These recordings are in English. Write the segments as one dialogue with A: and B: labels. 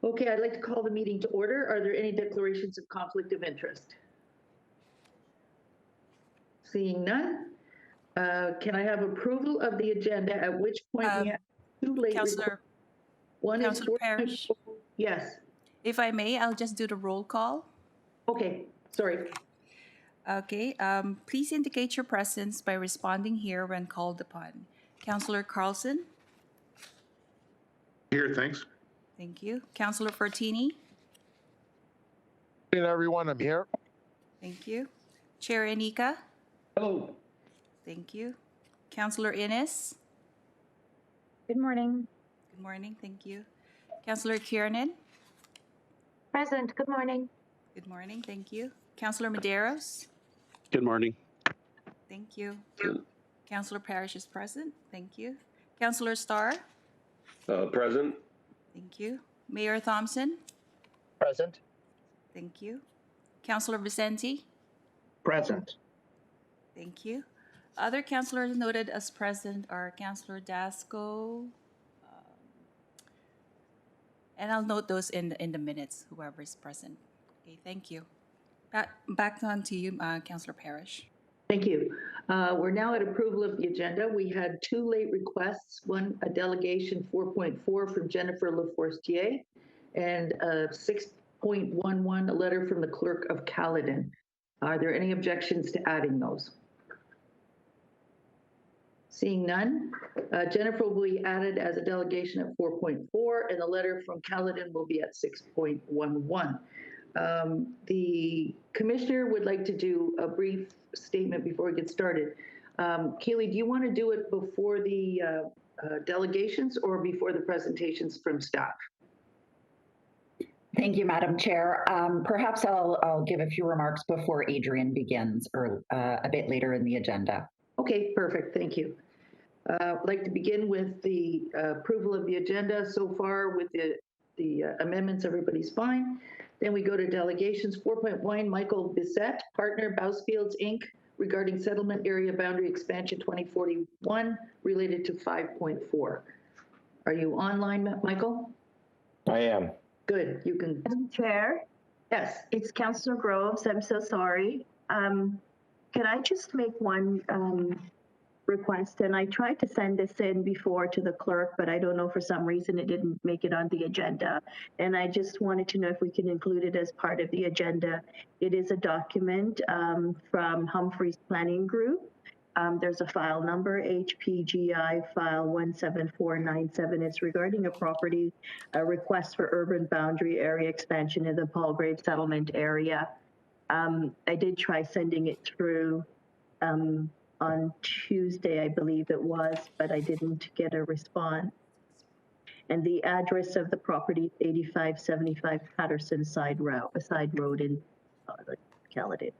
A: Okay, I'd like to call the meeting to order. Are there any declarations of conflict of interest? Seeing none, can I have approval of the agenda, at which point we have two late
B: Councillor
A: One is
B: Councillor Parrish,
A: yes.
B: if I may, I'll just do the roll call.
A: Okay, sorry.
B: Okay, please indicate your presence by responding here when called upon. Councillor Carlson?
C: Here, thanks.
B: Thank you. Councillor Fortini?
D: Good evening, everyone. I'm here.
B: Thank you. Chair Anika?
E: Hello.
B: Thank you. Councillor Innes?
F: Good morning.
B: Good morning. Thank you. Councillor Kiernan?
F: Present. Good morning.
B: Good morning. Thank you. Councillor Medeiros?
C: Good morning.
B: Thank you. Councillor Parrish is present. Thank you. Councillor Starr?
E: Present.
B: Thank you. Mayor Thompson?
D: Present.
B: Thank you. Councillor Vicente?
D: Present.
B: Thank you. Other councillors noted as present are Councillor Dasco, and I'll note those in the minutes, whoever is present. Okay, thank you. Back on to you, Councillor Parrish.
A: Thank you. We're now at approval of the agenda. We had two late requests, one a delegation 4.4 from Jennifer Laforestier and 6.11, a letter from the clerk of Caledon. Are there any objections to adding those? Seeing none, Jennifer will be added as a delegation at 4.4 and the letter from Caledon will be at 6.11. The commissioner would like to do a brief statement before we get started. Keely, do you want to do it before the delegations or before the presentations from staff?
G: Thank you, Madam Chair. Perhaps I'll give a few remarks before Adrian begins, or a bit later in the agenda.
A: Okay, perfect. Thank you. I'd like to begin with the approval of the agenda so far with the amendments. Everybody's fine. Then we go to delegations. 4.1, Michael Bissett, partner, Bousfields, Inc., regarding settlement area boundary expansion 2041 related to 5.4. Are you online, Michael?
H: I am.
A: Good. You can.
F: Madam Chair?
A: Yes.
F: It's Councillor Groves. I'm so sorry. Can I just make one request? And I tried to send this in before to the clerk, but I don't know, for some reason it didn't make it on the agenda. And I just wanted to know if we can include it as part of the agenda. It is a document from Humphreys Planning Group. There's a file number, HPGI file 17497. It's regarding a property, a request for urban boundary area expansion in the Palgrave settlement area. I did try sending it through on Tuesday, I believe it was, but I didn't get a response. And the address of the property, 8575 Patterson Side Road in Caledon.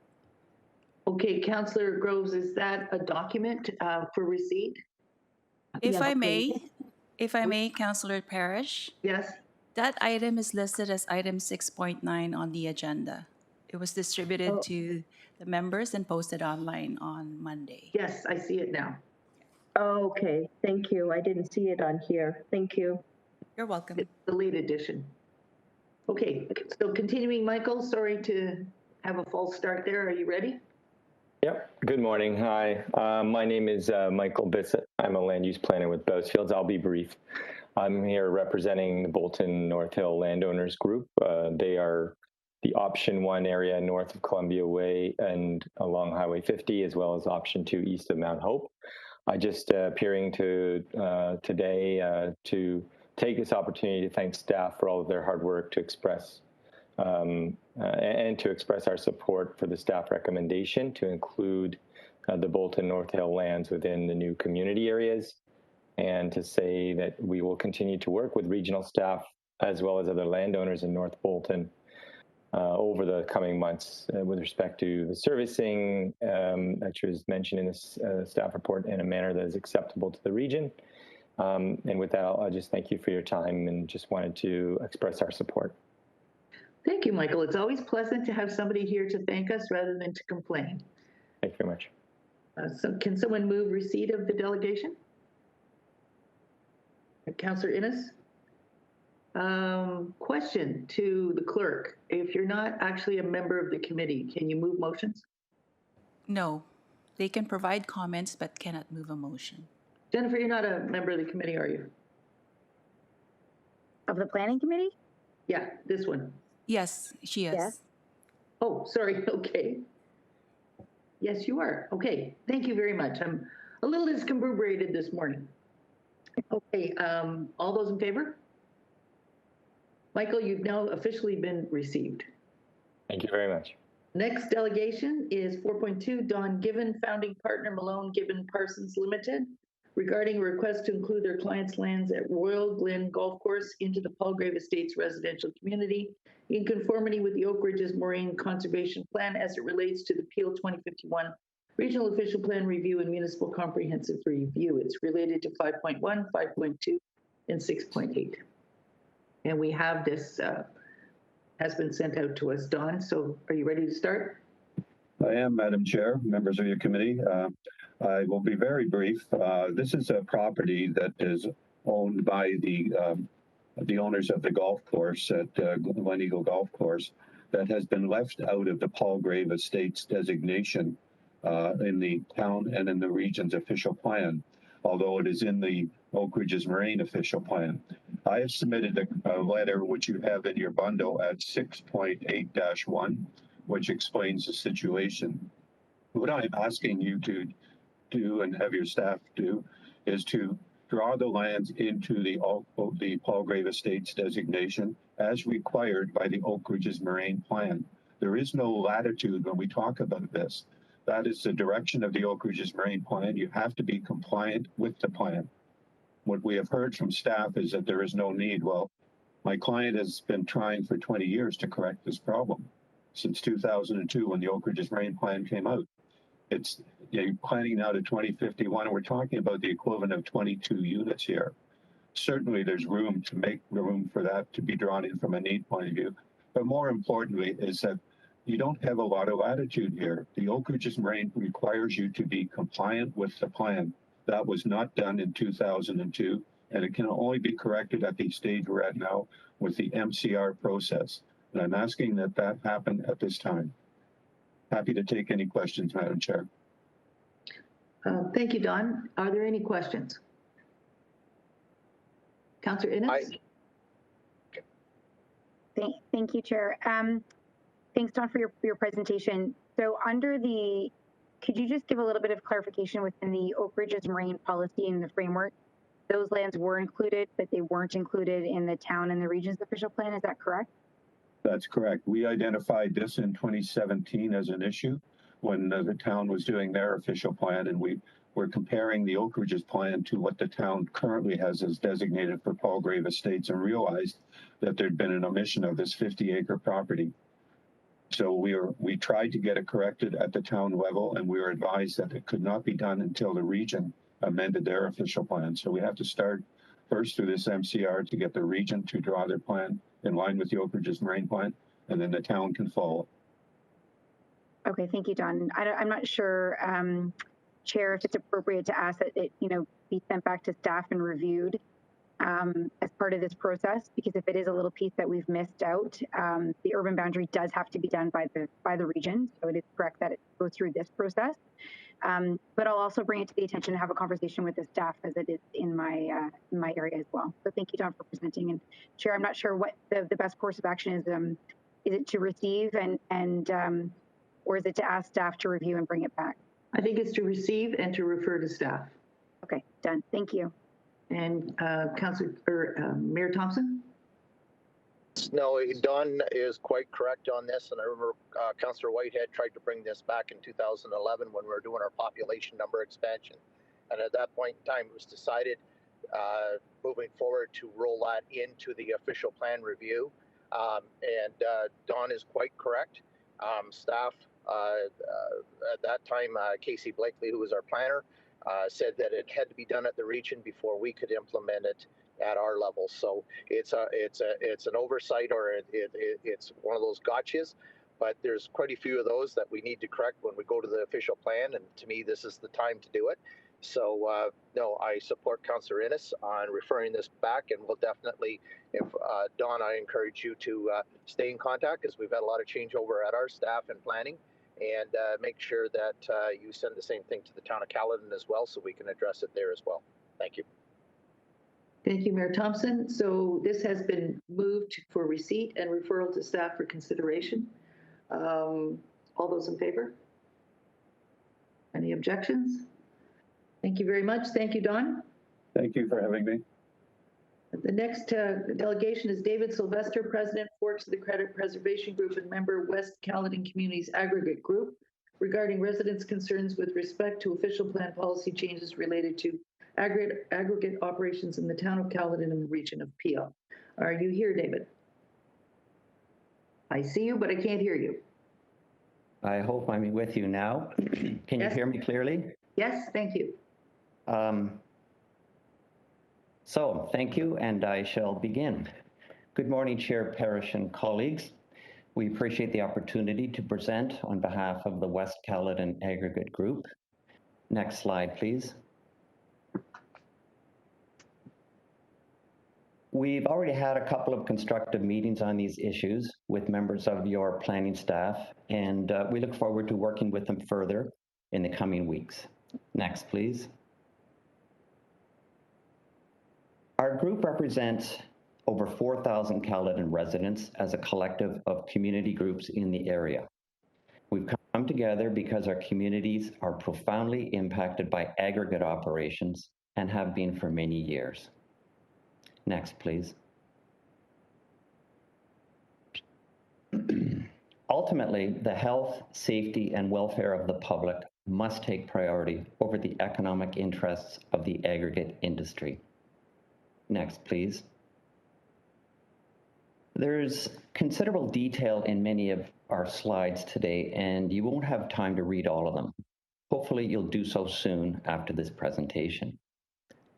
A: Okay, Councillor Groves, is that a document for receipt?
B: If
F: Yes,
B: I
F: please.
B: may, Councillor Parrish,
A: Yes.
B: that item is listed as item 6.9 on the agenda. It was distributed to the members and posted online on Monday.
A: Yes, I see it now.
F: Oh, okay, thank you. I didn't see it on here. Thank you.
B: You're welcome.
A: It's the late edition. Okay, so continuing, Michael, sorry to have a false start there. Are you ready?
H: Yep. Good morning. Hi. My name is Michael Bissett. I'm a land use planner with Bousfields. I'll be brief. I'm here representing the Bolton North Hill Landowners Group. They are the option 1 area north of Columbia Way and along Highway 50, as well as option 2 east of Mount Hope. I just appearing to today to take this opportunity to thank staff for all of their hard work to express and to express our support for the staff recommendation to include the Bolton North Hill lands within the new community areas, and to say that we will continue to work with regional staff as well as other landowners in North Bolton over the coming months with respect to the servicing, which was mentioned in this staff report, in a manner that is acceptable to the region. And with that, I'll just thank you for your time and just wanted to express our support.
A: Thank you, Michael. It's always pleasant to have somebody here to thank us rather than to complain.
H: Thank you very much.
A: So can someone move receipt of the delegation? Councillor Innes? Question to the clerk. If you're not actually a member of the committee, can you move motions?
B: No, they can provide comments but cannot move a motion.
A: Jennifer, you're not a member of the committee, are you?
C: Of the planning committee?
A: Yeah, this one.
B: Yes, she is.
C: Yes.
A: Oh, sorry. Okay. Yes, you are. Okay. Thank you very much. I'm a little discombobulated this morning. Okay. All those in favor? Michael, you've now officially been received.
H: Thank you very much.
A: Next delegation is 4.2, Don Given, founding partner Malone Given Parsons Limited, regarding a request to include their clients' lands at Royal Glen Golf Course into the Palgrave Estates residential community in conformity with the Oak Ridges Moraine Conservation Plan as it relates to the Peel 2051 Regional Official Plan Review and Municipal Comprehensive Review. It's related to 5.1, 5.2, and 6.8. And we have this, has been sent out to us. Don, so are you ready to start?
I: I am, Madam Chair, members of your committee. I will be very brief. This is a property that is owned by the owners of the golf course at Glen Eagle Golf Course that has been left out of the Palgrave Estates designation in the town and in the region's official plan, although it is in the Oak Ridges Moraine official plan. I have submitted a letter which you have in your bundle at 6.8-1, which explains the situation. What I'm asking you to do and have your staff do is to draw the lands into the Palgrave Estates designation as required by the Oak Ridges Moraine Plan. There is no latitude when we talk about this. That is the direction of the Oak Ridges Moraine Plan. You have to be compliant with the plan. What we have heard from staff is that there is no need. Well, my client has been trying for 20 years to correct this problem since 2002 when the Oak Ridges Moraine Plan came out. It's planning now to 2051, and we're talking about the equivalent of 22 units here. Certainly there's room to make room for that to be drawn in from a need point of view. But more importantly is that you don't have a lot of latitude here. The Oak Ridges Moraine requires you to be compliant with the plan. That was not done in 2002, and it can only be corrected at the stage we're at now with the MCR process. And I'm asking that that happen at this time. Happy to take any questions, Madam Chair.
A: Thank you, Don. Are there any questions? Councillor Innes?
C: Thank you, Chair. Thanks, Don, for your presentation. So could you just give a little bit of clarification within the Oak Ridges Moraine policy and the framework? Those lands were included, but they weren't included in the town and the region's official plan, is that correct?
I: That's correct. We identified this in 2017 as an issue when the town was doing their official plan, and we were comparing the Oak Ridges plan to what the town currently has as designated for Palgrave Estates, and realized that there'd been an omission of this 50-acre property. So we tried to get it corrected at the town level, and we were advised that it could not be done until the region amended their official plan. So we have to start first through this MCR to get the region to draw their plan in line with the Oak Ridges Moraine Plan, and then the town can follow.
C: Okay, thank you, Don. I'm not sure, Chair, if it's appropriate to ask that it be sent back to staff and reviewed as part of this process, because if it is a little piece that we've missed out, the urban boundary does have to be done by the region. So it is correct that it goes through this process. But I'll also bring it to the attention and have a conversation with the staff as it is in my area as well. So thank you, Don, for presenting. And Chair, I'm not sure what the best course of action is. Is it to receive and or is it to ask staff to review and bring it back?
A: I think it's to receive and to refer to staff.
C: Okay, done. Thank you.
A: And Mayor Thompson?
D: No, Don is quite correct on this, and I remember Councillor Whitehead tried to bring this back in 2011 when we were doing our population number expansion, and at that point in time it was decided moving forward to roll that into the official plan review, and Don is quite correct. Staff at that time, Casey Blakely, who was our planner, said that it had to be done at the region before we could implement it at our level. So it's an oversight, or it's one of those gotchas, but there's quite a few of those that we need to correct when we go to the official plan, and to me this is the time to do it. So, no, I support Councillor Innes on referring this back, and we'll definitely, if Don, I encourage you to stay in contact, because we've had a lot of changeover at our staff and planning, and make sure that you send the same thing to the town of Caledon as well, so we can address it there as well. Thank you.
A: Thank you, Mayor Thompson. So this has been moved for receipt and referral to staff for consideration. All those in favor? Any objections? Thank you very much. Thank you, Don.
I: Thank you for having me.
A: The next delegation is David Sylvester, President, Forks of the Credit Preservation Group and member, West Caledon Communities Aggregate Group, regarding residents' concerns with respect to official plan policy changes related to aggregate operations in the town of Caledon and the region of Peel. Are you here, David? I see you, but I can't hear you.
J: I hope I'm with you now. Can you hear me clearly?
A: Yes, thank you.
J: So thank you, and I shall begin. Good morning, Chair Parrish and colleagues. We appreciate the opportunity to present on behalf of the West Caledon Aggregate Group. Next slide, please. We've already had a couple of constructive meetings on these issues with members of your planning staff, and we look forward to working with them further in the coming weeks. Next, please. Our group represents over 4,000 Caledon residents as a collective of community groups in the area. We've come together because our communities are profoundly impacted by aggregate operations and have been for many years. Next, please. Ultimately, the health, safety, and welfare of the public must take priority over the economic interests of the aggregate industry. Next, please. There's considerable detail in many of our slides today, and you won't have time to read all of them. Hopefully, you'll do so soon after this presentation.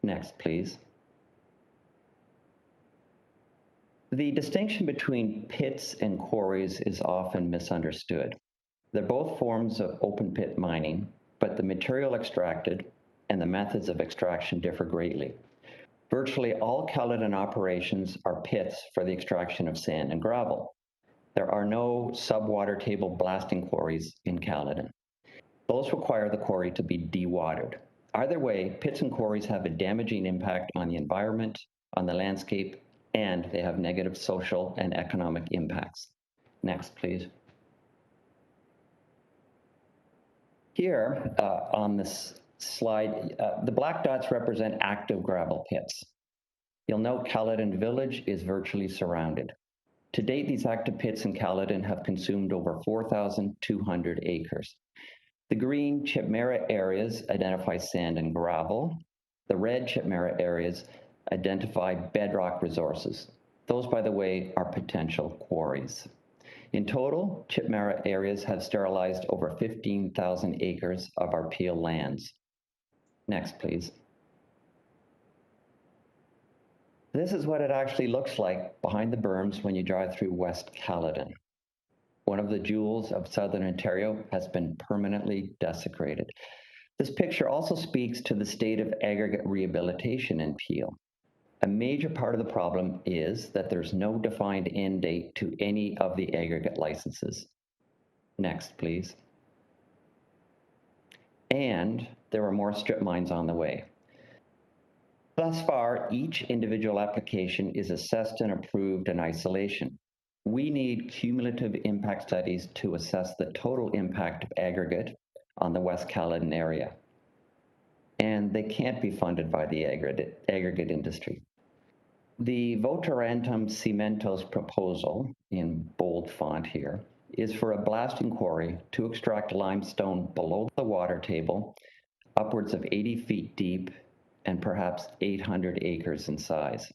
J: Next, please. The distinction between pits and quarries is often misunderstood. They're both forms of open pit mining, but the material extracted and the methods of extraction differ greatly. Virtually all Caledon operations are pits for the extraction of sand and gravel. There are no subwater table blasting quarries in Caledon. Those require the quarry to be dewatered. Either way, pits and quarries have a damaging impact on the environment, on the landscape, and they have negative social and economic impacts. Next, please. Here on this slide, the black dots represent active gravel pits. You'll note Caledon Village is virtually surrounded. To date, these active pits in Caledon have consumed over 4,200 acres. The green Chipmera areas identify sand and gravel. The red Chipmera areas identify bedrock resources. Those, by the way, are potential quarries. In total, Chipmera areas have sterilized over 15,000 acres of our Peel lands. Next, please. This is what it actually looks like behind the berms when you drive through West Caledon. One of the jewels of Southern Ontario has been permanently desecrated. This picture also speaks to the state of aggregate rehabilitation in Peel. A major part of the problem is that there's no defined end date to any of the aggregate licenses. Next, please. And there are more strip mines on the way. Thus far, each individual application is assessed and approved in isolation. We need cumulative impact studies to assess the total impact of aggregate on the West Caledon area. And they can't be funded by the aggregate industry. The Votarantum Cimentos proposal, in bold font here, is for a blasting quarry to extract limestone below the water table, upwards of 80 feet deep, and perhaps 800 acres in size.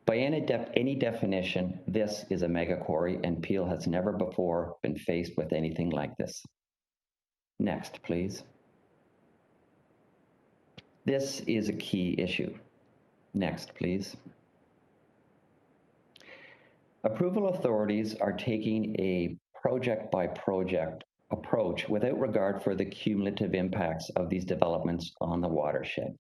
J: By any definition, this is a mega quarry, and Peel has never before been faced with anything like this. Next, please. This is a key issue. Next, please. Approval authorities are taking a project-by-project approach without regard for the cumulative impacts of these developments on the watershed.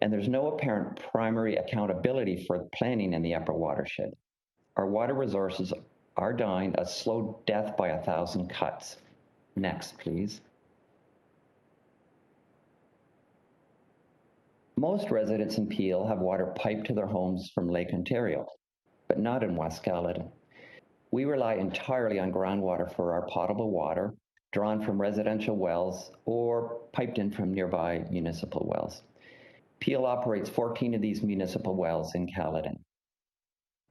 J: And there's no apparent primary accountability for planning in the upper watershed. Our water resources are dying a slow death by 1,000 cuts. Next, please. Most residents in Peel have water piped to their homes from Lake Ontario, but not in West Caledon. We rely entirely on groundwater for our potable water, drawn from residential wells or piped in from nearby municipal wells. Peel operates 14 of these municipal wells in Caledon.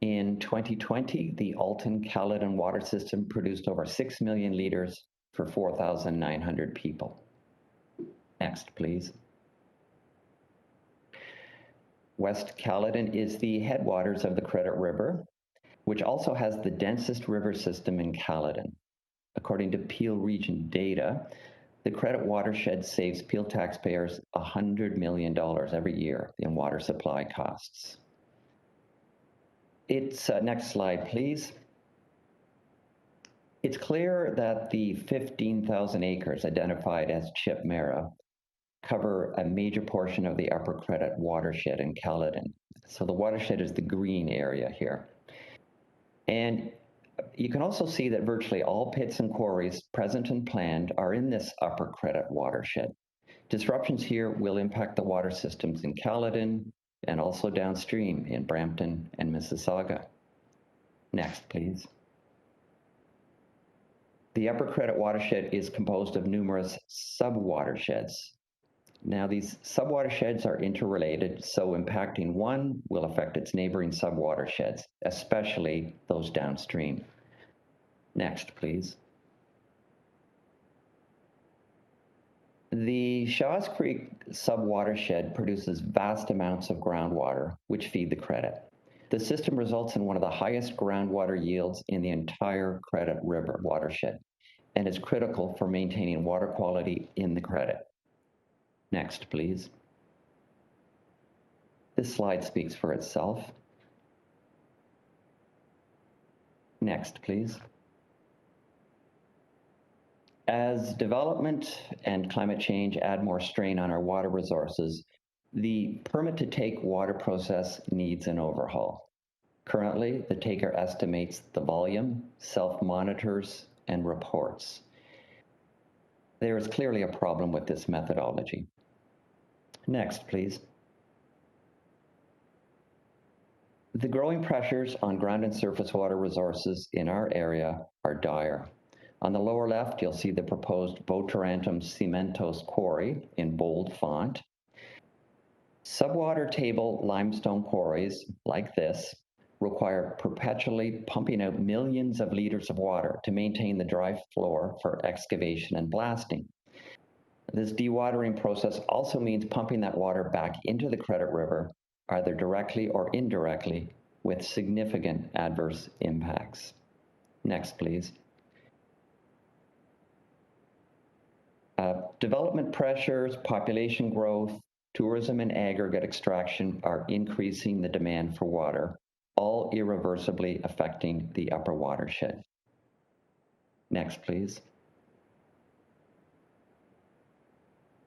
J: In 2020, the Alton Caledon water system produced over 6 million liters for 4,900 people. Next, please. West Caledon is the headwaters of the Credit River, which also has the densest river system in Caledon. According to Peel region data, the Credit watershed saves Peel taxpayers $100 million every year in water supply costs. Next slide, please. It's clear that the 15,000 acres identified as Chip Mara cover a major portion of the Upper Credit watershed in Caledon. So the watershed is the green area here. And you can also see that virtually all pits and quarries present and planned are in this Upper Credit watershed. Disruptions here will impact the water systems in Caledon and also downstream in Brampton and Mississauga. Next, please. The Upper Credit watershed is composed of numerous sub-watersheds. Now, these sub-watersheds are interrelated, so impacting one will affect its neighboring sub-watersheds, especially those downstream. Next, please. The Shaws Creek sub-watershed produces vast amounts of groundwater, which feed the Credit. The system results in one of the highest groundwater yields in the entire Credit River watershed, and is critical for maintaining water quality in the Credit. Next, please. This slide speaks for itself. Next, please. As development and climate change add more strain on our water resources, the permit to take water process needs an overhaul. Currently, the taker estimates the volume, self-monitors, and reports. There is clearly a problem with this methodology. Next, please. The growing pressures on ground and surface water resources in our area are dire. On the lower left, you'll see the proposed Votarantum Cementos quarry in bold font. Subwater table limestone quarries like this require perpetually pumping out millions of liters of water to maintain the dry floor for excavation and blasting. This dewatering process also means pumping that water back into the Credit River, either directly or indirectly, with significant adverse impacts. Next, please. Development pressures, population growth, tourism, and aggregate extraction are increasing the demand for water, all irreversibly affecting the upper watershed. Next, please.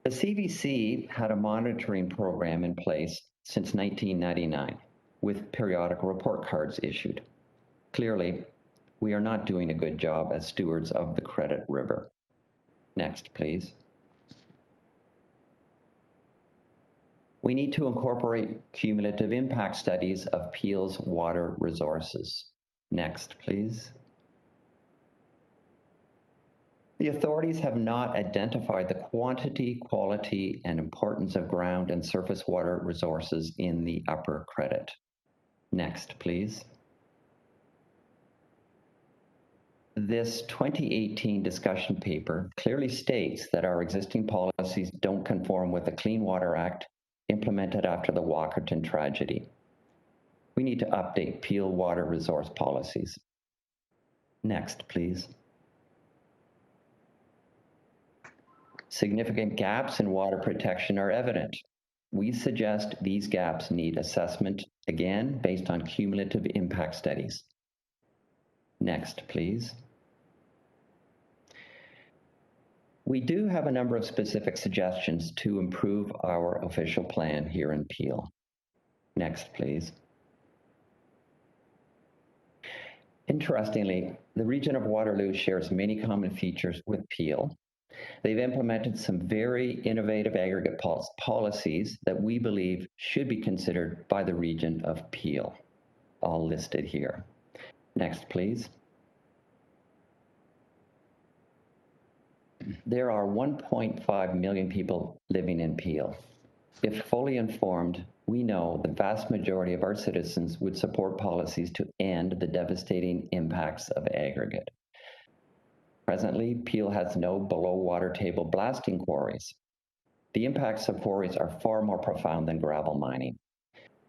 J: The CVC had a monitoring program in place since 1999, with periodic report cards issued. Clearly, we are not doing a good job as stewards of the Credit River. Next, please. We need to incorporate cumulative impact studies of Peel's water resources. Next, please. The authorities have not identified the quantity, quality, and importance of ground and surface water resources in the Upper Credit. Next, please. This 2018 discussion paper clearly states that our existing policies don't conform with the Clean Water Act implemented after the Walkerton tragedy. We need to update Peel water resource policies. Next, please. Significant gaps in water protection are evident. We suggest these gaps need assessment, again, based on cumulative impact studies. Next, please. We do have a number of specific suggestions to improve our official plan here in Peel. Next, please. Interestingly, the region of Waterloo shares many common features with Peel. They've implemented some very innovative aggregate policies that we believe should be considered by the region of Peel, all listed here. Next, please. There are 1.5 million people living in Peel. If fully informed, we know the vast majority of our citizens would support policies to end the devastating impacts of aggregate. Presently, Peel has no below water table blasting quarries. The impacts of quarries are far more profound than gravel mining.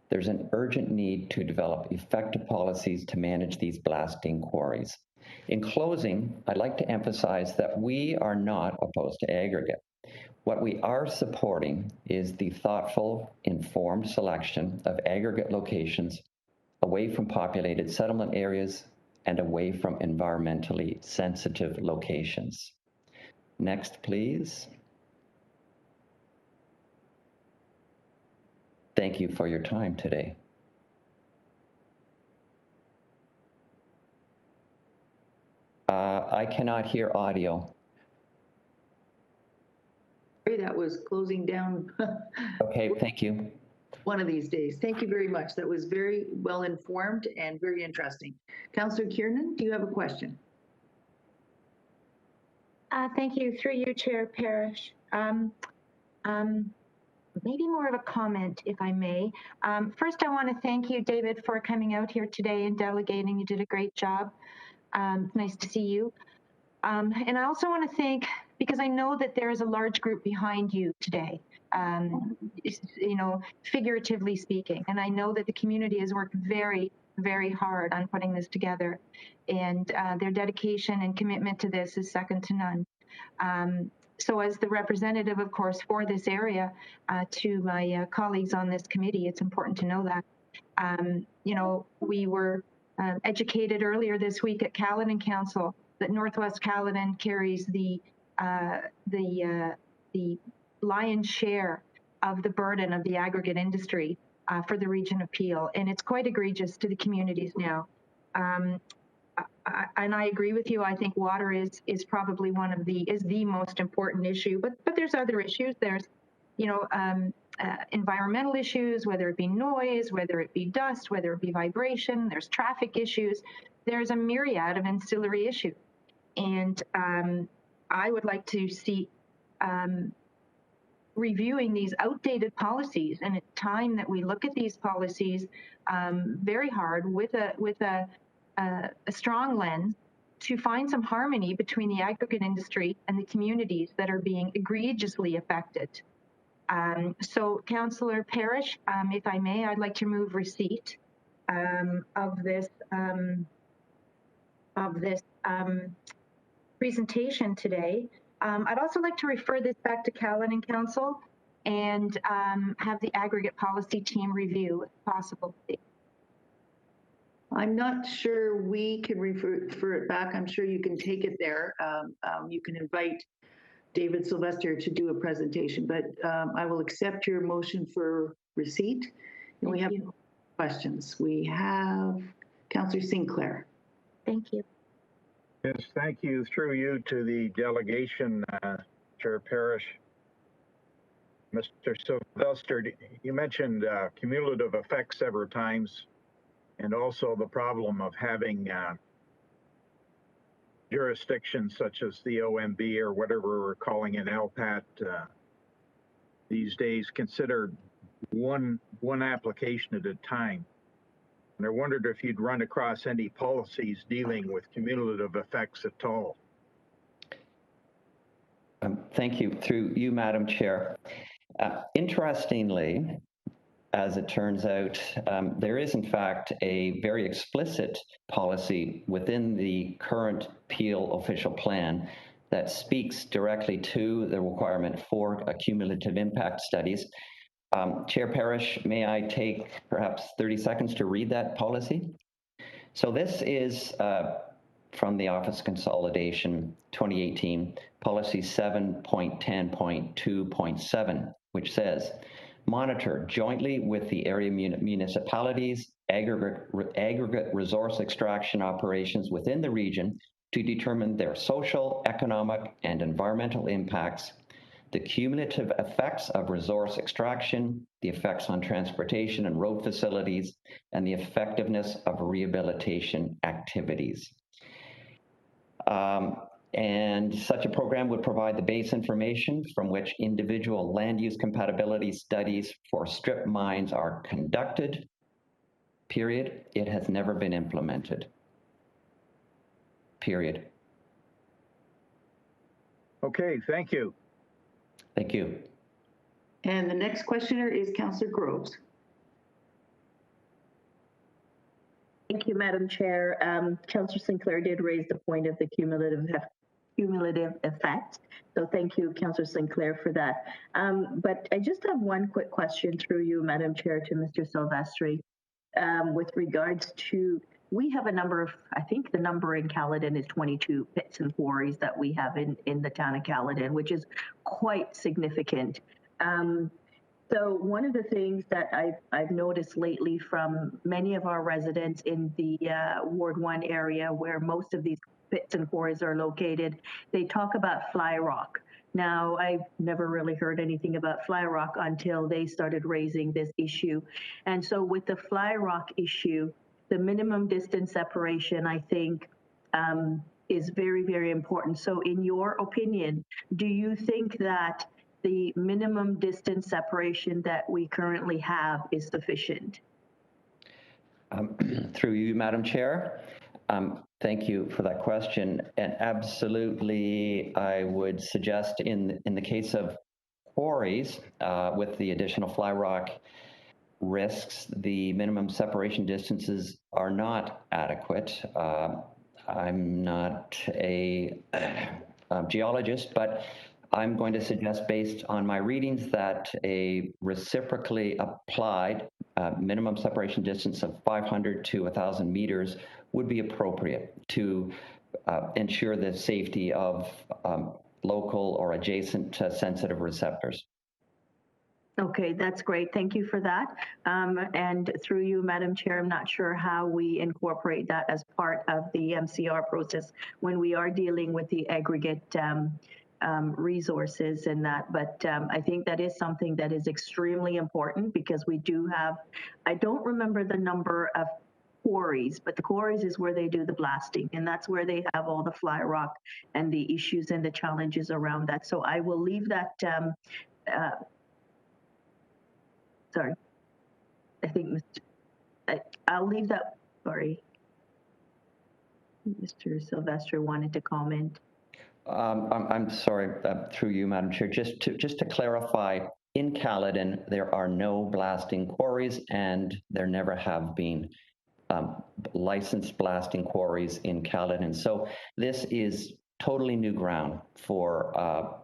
J: There's an urgent need to develop effective policies to manage these blasting quarries. In closing, I'd like to emphasize that we are not opposed to aggregate. What we are supporting is the thoughtful, informed selection of aggregate locations away from populated settlement areas and away from environmentally sensitive locations. Next, please. Thank you for your time today. I cannot hear audio.
A: That was closing down.
J: Okay, thank you.
A: One of these days. Thank you very much. That was very well informed and very interesting. Councillor Kiernan, do you have a question?
C: Thank you. Through you, Chair Parrish. Maybe more of a comment, if I may. First, I want to thank you, David, for coming out here today and delegating. You did a great job. Nice to see you. And I also want to thank, because I know that there is a large group behind you today, you know, figuratively speaking. And I know that the community has worked very, very hard on putting this together. And their dedication and commitment to this is second to none. So as the representative, of course, for this area, to my colleagues on this committee, it's important to know that. You know, we were educated earlier this week at Caledon Council that Northwest Caledon carries the lion's share of the burden of the aggregate industry for the region of Peel, and it's quite egregious to the communities now. And I agree with you. I think water is probably the most important issue, but there's other issues. There's, you know, environmental issues, whether it be noise, whether it be dust, whether it be vibration. There's traffic issues. There's a myriad of ancillary issues. And I would like to see reviewing these outdated policies, and it's time that we look at these policies very hard with a strong lens to find some harmony between the aggregate industry and the communities that are being egregiously affected. So, Councillor Parrish, if I may, I'd like to move receipt of this presentation today. I'd also like to refer this back to Caledon Council and have the aggregate policy team review if possible.
A: I'm not sure we can refer it back. I'm sure you can take it there. You can invite David Sylvester to do a presentation, but I will accept your motion for receipt. And we have questions. We have Councillor Sinclair.
C: Thank you.
K: Yes, thank you. Through you to the delegation, Chair Parrish. Mr. Sylvester, you mentioned cumulative effects several times, and also the problem of having jurisdictions such as the OMB or whatever we're calling an LPAT these days consider one application at a time. And I wondered if you'd run across any policies dealing with cumulative effects at all.
J: Thank you. Through you, Madam Chair. Interestingly, as it turns out, there is in fact a very explicit policy within the current Peel official plan that speaks directly to the requirement for cumulative impact studies. Chair Parrish, may I take perhaps 30 seconds to read that policy? So this is from the Office Consolidation 2018, Policy 7.10.2.7, which says, monitor jointly with the area municipalities aggregate resource extraction operations within the region to determine their social, economic, and environmental impacts, the cumulative effects of resource extraction, the effects on transportation and road facilities, and the effectiveness of rehabilitation activities. And such a program would provide the base information from which individual land use compatibility studies for strip mines are conducted, period. It has never been implemented, period.
K: Okay, thank you.
J: Thank you.
A: And the next questioner is Councillor Groves.
F: Thank you, Madam Chair. Councillor Sinclair did raise the point of the cumulative effect. So thank you, Councillor Sinclair, for that. But I just have one quick question through you, Madam Chair, to Mr. Silvestri, with regards to, we have a number of, I think the number in Caledon is 22 pits and quarries that we have in the town of Caledon, which is quite significant. So one of the things that I've noticed lately from many of our residents in the Ward 1 area, where most of these pits and quarries are located, they talk about fly rock. Now, I've never really heard anything about fly rock until they started raising this issue. And so with the fly rock issue, the minimum distance separation, I think, is very, very important. So in your opinion, do you think that the minimum distance separation that we currently have is sufficient?
J: Through you, Madam Chair. Thank you for that question. And absolutely, I would suggest in the case of quarries, with the additional fly rock risks, the minimum separation distances are not adequate. I'm not a geologist, but I'm going to suggest, based on my readings, that a reciprocally applied minimum separation distance of 500 to 1,000 meters would be appropriate to ensure the safety of local or adjacent sensitive receptors.
F: Okay, that's great. Thank you for that. And through you, Madam Chair, I'm not sure how we incorporate that as part of the MCR process when we are dealing with the aggregate resources and that, but I think that is something that is extremely important, because we do have, I don't remember the number of quarries, but the quarries is where they do the blasting, and that's where they have all the fly rock and the issues and the challenges around that. So I will leave that, sorry, I think I'll leave that, sorry. Mr. Silvestri wanted to comment.
J: I'm sorry, through you, Madam Chair, just to clarify, in Caledon, there are no blasting quarries, and there never have been licensed blasting quarries in Caledon. So this is totally new ground for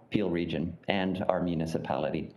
J: Peel Region and our municipality.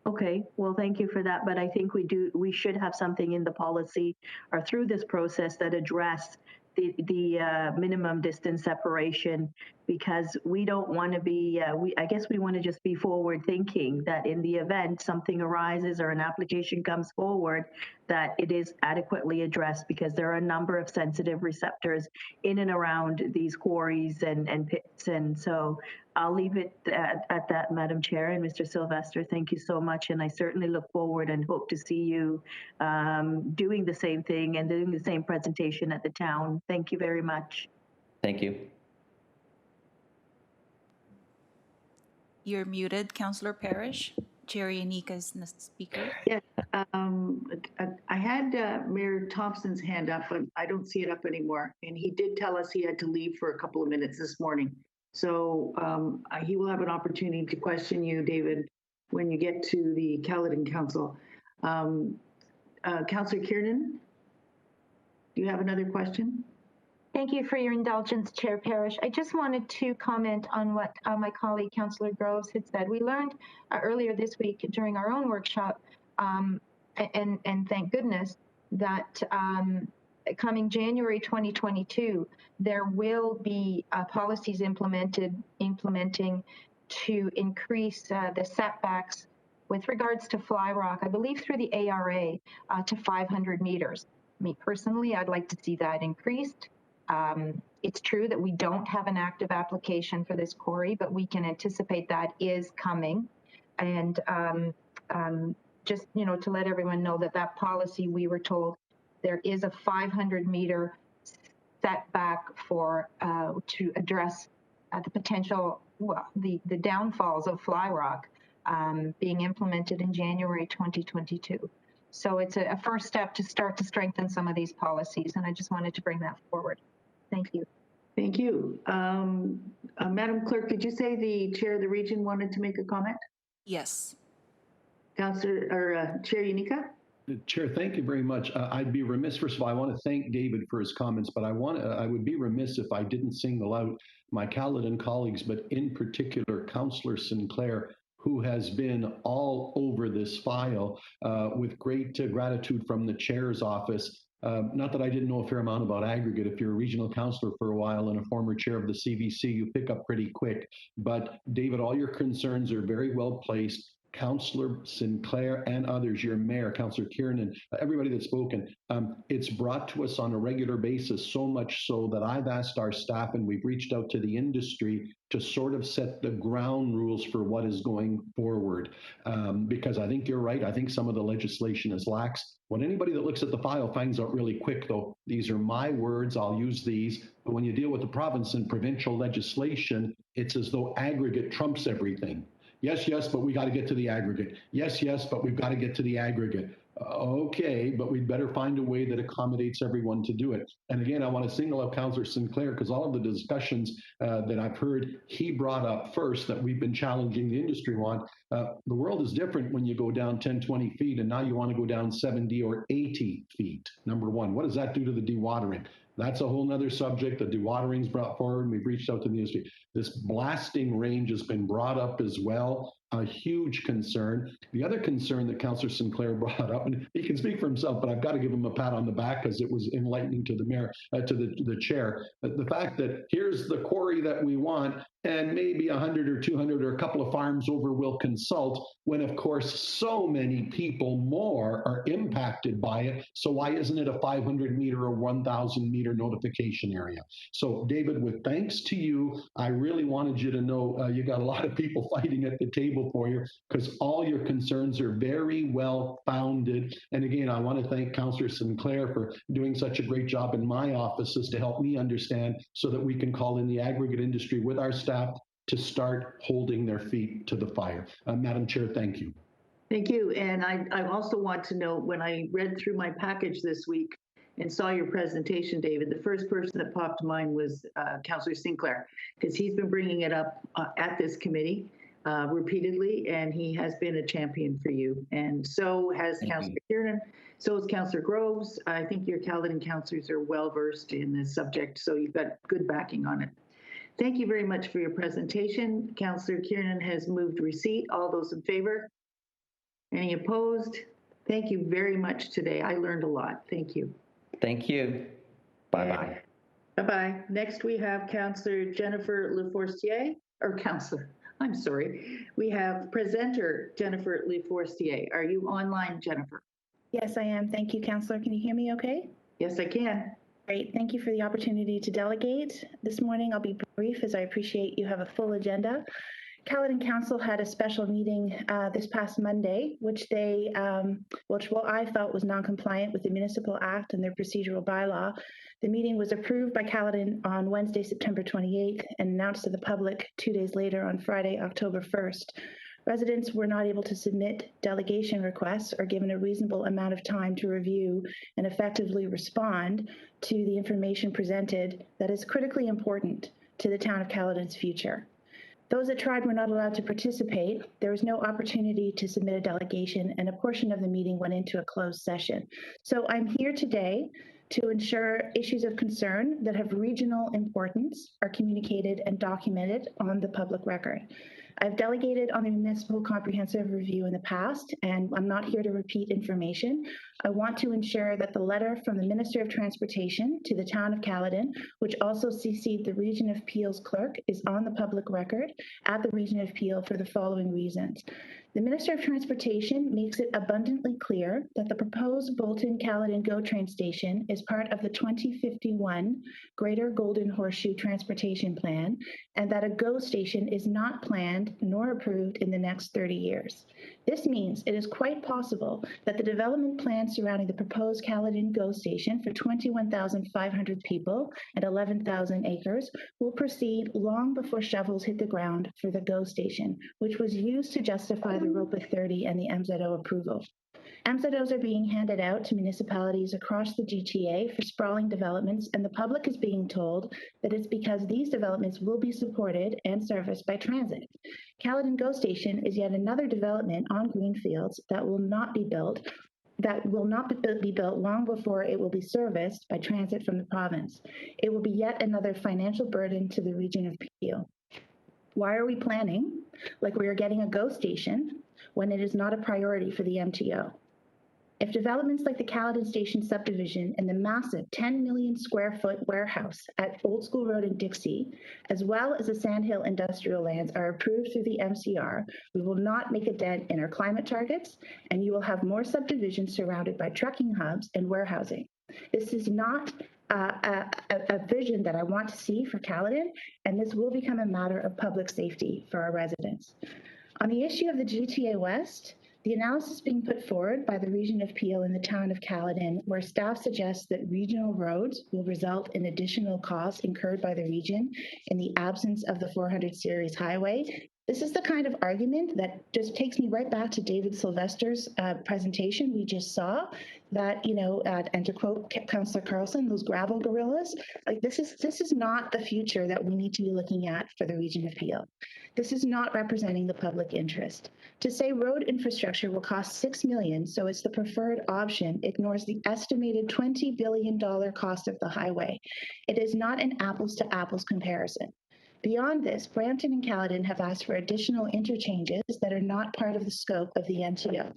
F: Okay, well, thank you for that. But I think we should have something in the policy or through this process that address the minimum distance separation, because we don't want to be, I guess we want to just be forward thinking that in the event something arises or an application comes forward, that it is adequately addressed, because there are a number of sensitive receptors in and around these quarries and pits. And so I'll leave it at that, Madam Chair. And Mr. Silvestri, thank you so much. And I certainly look forward and hope to see you doing the same thing and doing the same presentation at the town. Thank you very much.
J: Thank you.
B: You're muted, Councillor Parrish. Jerry Anika is the speaker.
A: Yeah, I had Mayor Thompson's hand up, but I don't see it up anymore. And he did tell us he had to leave for a couple of minutes this morning. So he will have an opportunity to question you, David, when you get to the Caledon Council. Councillor Kiernan, do you have another question?
L: Thank you for your indulgence, Chair Parrish. I just wanted to comment on what my colleague, Councillor Groves, had said. We learned earlier this week during our own workshop, and thank goodness, that coming January 2022, there will be policies implementing to increase the setbacks with regards to fly rock, I believe through the ARA, to 500 meters. Me personally, I'd like to see that increased. It's true that we don't have an active application for this quarry, but we can anticipate that is coming. And just, to let everyone know that that policy, we were told there is a 500-meter setback for to address the potential, the downfalls of fly rock being implemented in January 2022. So it's a first step to start to strengthen some of these policies, and I just wanted to bring that forward. Thank you.
A: Thank you. Madam Clerk, did you say the chair of the region wanted to make a comment?
B: Yes.
A: Councillor or Chair Unica?
M: Chair, thank you very much. I'd be remiss. First of all, I want to thank David for his comments, but I would be remiss if I didn't single out my Caledon colleagues, but in particular, Councillor Sinclair, who has been all over this file with great gratitude from the chair's office. Not that I didn't know a fair amount about aggregate. If you're a regional councillor for a while and a former chair of the CVC, you pick up pretty quick. But David, all your concerns are very well placed. Councillor Sinclair and others, your mayor, Councillor Kiernan, everybody that's spoken, it's brought to us on a regular basis, so much so that I've asked our staff and we've reached out to the industry to sort of set the ground rules for what is going forward. Because I think you're right. I think some of the legislation is lax. When anybody that looks at the file finds out really quick, though, these are my words, I'll use these, but when you deal with the province and provincial legislation, it's as though aggregate trumps everything. Yes, yes, but we got to get to the aggregate. Yes, yes, but we've got to get to the aggregate. Okay, but we'd better find a way that accommodates everyone to do it. And again, I want to single out Councillor Sinclair because all of the discussions that I've heard, he brought up first that we've been challenging the industry on. The world is different when you go down 10, 20 feet, and now you want to go down 70 or 80 feet. Number one, what does that do to the dewatering? That's a whole nother subject. The dewatering's brought forward, and we've reached out to the industry. This blasting range has been brought up as well, a huge concern. The other concern that Councillor Sinclair brought up, and he can speak for himself, but I've got to give him a pat on the back because it was enlightening to the mayor, to the chair. The fact that here's the quarry that we want, and maybe 100 or 200 or a couple of farms over will consult, when of course so many people more are impacted by it. So why isn't it a 500 meter or 1,000 meter notification area? So David, with thanks to you, I really wanted you to know you got a lot of people fighting at the table for you because all your concerns are very well founded. And again, I want to thank Councillor Sinclair for doing such a great job in my offices to help me understand so that we can call in the aggregate industry with our staff to start holding their feet to the fire. Madam Chair, thank you.
A: Thank you. And I also want to note, when I read through my package this week and saw your presentation, David, the first person that popped to mind was Councillor Sinclair, because he's been bringing it up at this committee repeatedly, and he has been a champion for you. And so has Councillor Kiernan, so is Councillor Groves. I think your Caledon councillors are well versed in this subject, so you've got good backing on it. Thank you very much for your presentation. Councillor Kiernan has moved receipt. All those in favor? Any opposed? Thank you very much today. I learned a lot. Thank you.
J: Thank you. Bye-bye.
A: Bye-bye. Next, we have Councillor Jennifer Leforestier, or Councillor, I'm sorry. We have presenter Jennifer Leforestier. Are you online, Jennifer?
N: Yes, I am. Thank you, Councillor. Can you hear me okay?
A: Yes, I can.
N: Great. Thank you for the opportunity to delegate. This morning I'll be brief as I appreciate you have a full agenda. Caledon Council had a special meeting this past Monday, which I felt was non-compliant with the Municipal Act and their procedural bylaw. The meeting was approved by Caledon on Wednesday, September 28th, and announced to the public 2 days later on Friday, October 1st. Residents were not able to submit delegation requests or given a reasonable amount of time to review and effectively respond to the information presented that is critically important to the town of Caledon's future. Those that tried were not allowed to participate. There was no opportunity to submit a delegation, and a portion of the meeting went into a closed session. So I'm here today to ensure issues of concern that have regional importance are communicated and documented on the public record. I've delegated on the municipal comprehensive review in the past, and I'm not here to repeat information. I want to ensure that the letter from the Minister of Transportation to the town of Caledon, which also CC'd the Region of Peel's clerk, is on the public record at the Region of Peel for the following reasons. The Minister of Transportation makes it abundantly clear that the proposed Bolton Caledon Go train station is part of the 2051 Greater Golden Horseshoe Transportation Plan, and that a GO station is not planned nor approved in the next 30 years. This means it is quite possible that the development plan surrounding the proposed Caledon Go station for 21,500 people and 11,000 acres will proceed long before shovels hit the ground for the GO station, which was used to justify the ROPA 30 and the MZO approval. MZOs are being handed out to municipalities across the GTA for sprawling developments, and the public is being told that it's because these developments will be supported and serviced by transit. Caledon Go Station is yet another development on greenfields that will not be built long before it will be serviced by transit from the province. It will be yet another financial burden to the Region of Peel. Why are we planning like we are getting a GO station when it is not a priority for the MTO? If developments like the Caledon Station subdivision and the massive 10 million square foot warehouse at Old School Road in Dixie, as well as the Sandhill industrial lands, are approved through the MCR, we will not make a dent in our climate targets, and you will have more subdivisions surrounded by trucking hubs and warehousing. This is not a vision that I want to see for Caledon, and this will become a matter of public safety for our residents. On the issue of the GTA West, the analysis being put forward by the Region of Peel in the town of Caledon, where staff suggests that regional roads will result in additional costs incurred by the region in the absence of the 400 series highway. This is the kind of argument that just takes me right back to David Sylvester's presentation we just saw, that, and to quote Councillor Carlson, those gravel gorillas, like this is not the future that we need to be looking at for the Region of Peel. This is not representing the public interest. To say road infrastructure will cost $6 million, so it's the preferred option, ignores the estimated $20 billion cost of the highway. It is not an apples to apples comparison. Beyond this, Brampton and Caledon have asked for additional interchanges that are not part of the scope of the MTO.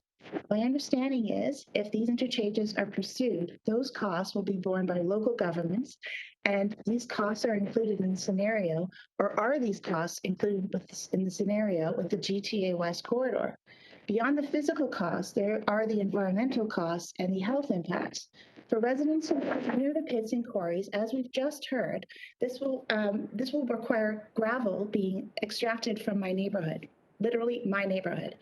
N: My understanding is, if these interchanges are pursued, those costs will be borne by local governments, and these costs are included in the scenario, or are these costs included in the scenario with the GTA West corridor? Beyond the physical costs, there are the environmental costs and the health impacts. For residents who live near the Pits and Quarries, as we've just heard, this will require gravel being extracted from my neighborhood, literally my neighborhood.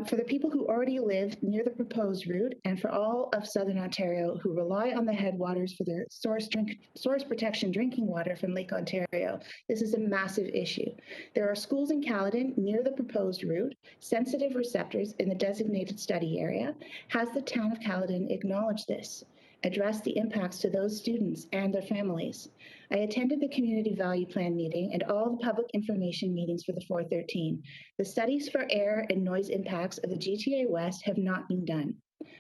N: For the people who already live near the proposed route, and for all of Southern Ontario who rely on the headwaters for their source protection drinking water from Lake Ontario, this is a massive issue. There are schools in Caledon near the proposed route, sensitive receptors in the designated study area. Has the town of Caledon acknowledged this? Address the impacts to those students and their families. I attended the Community Value Plan meeting and all the public information meetings for the 413. The studies for air and noise impacts of the GTA West have not been done.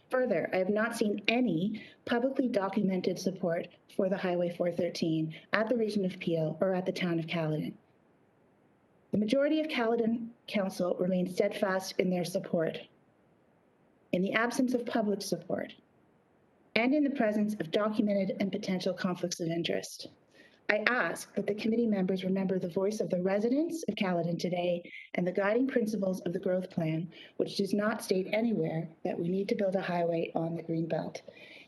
N: Further, I have not seen any publicly documented support for the Highway 413 at the Region of Peel or at the town of Caledon. The majority of Caledon Council remains steadfast in their support. In the absence of public support, and in the presence of documented and potential conflicts of interest, I ask that the committee members remember the voice of the residents of Caledon today and the guiding principles of the growth plan, which does not state anywhere that we need to build a highway on the Greenbelt.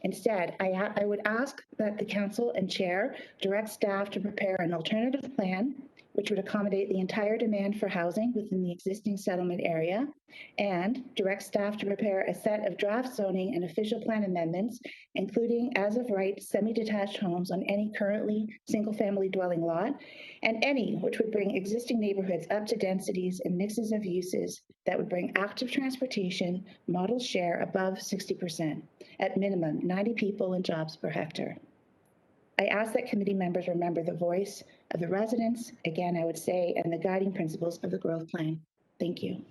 N: Instead, I would ask that the council and chair direct staff to prepare an alternative plan which would accommodate the entire demand for housing within the existing settlement area, and direct staff to prepare a set of draft zoning and official plan amendments, including as of right semi-detached homes on any currently single-family dwelling lot, and any which would bring existing neighborhoods up to densities and mixes of uses that would bring active transportation model share above 60%, at minimum 90 people and jobs per hectare. I ask that committee members remember the voice of the residents, again, I would say, and the guiding principles of the growth plan. Thank you.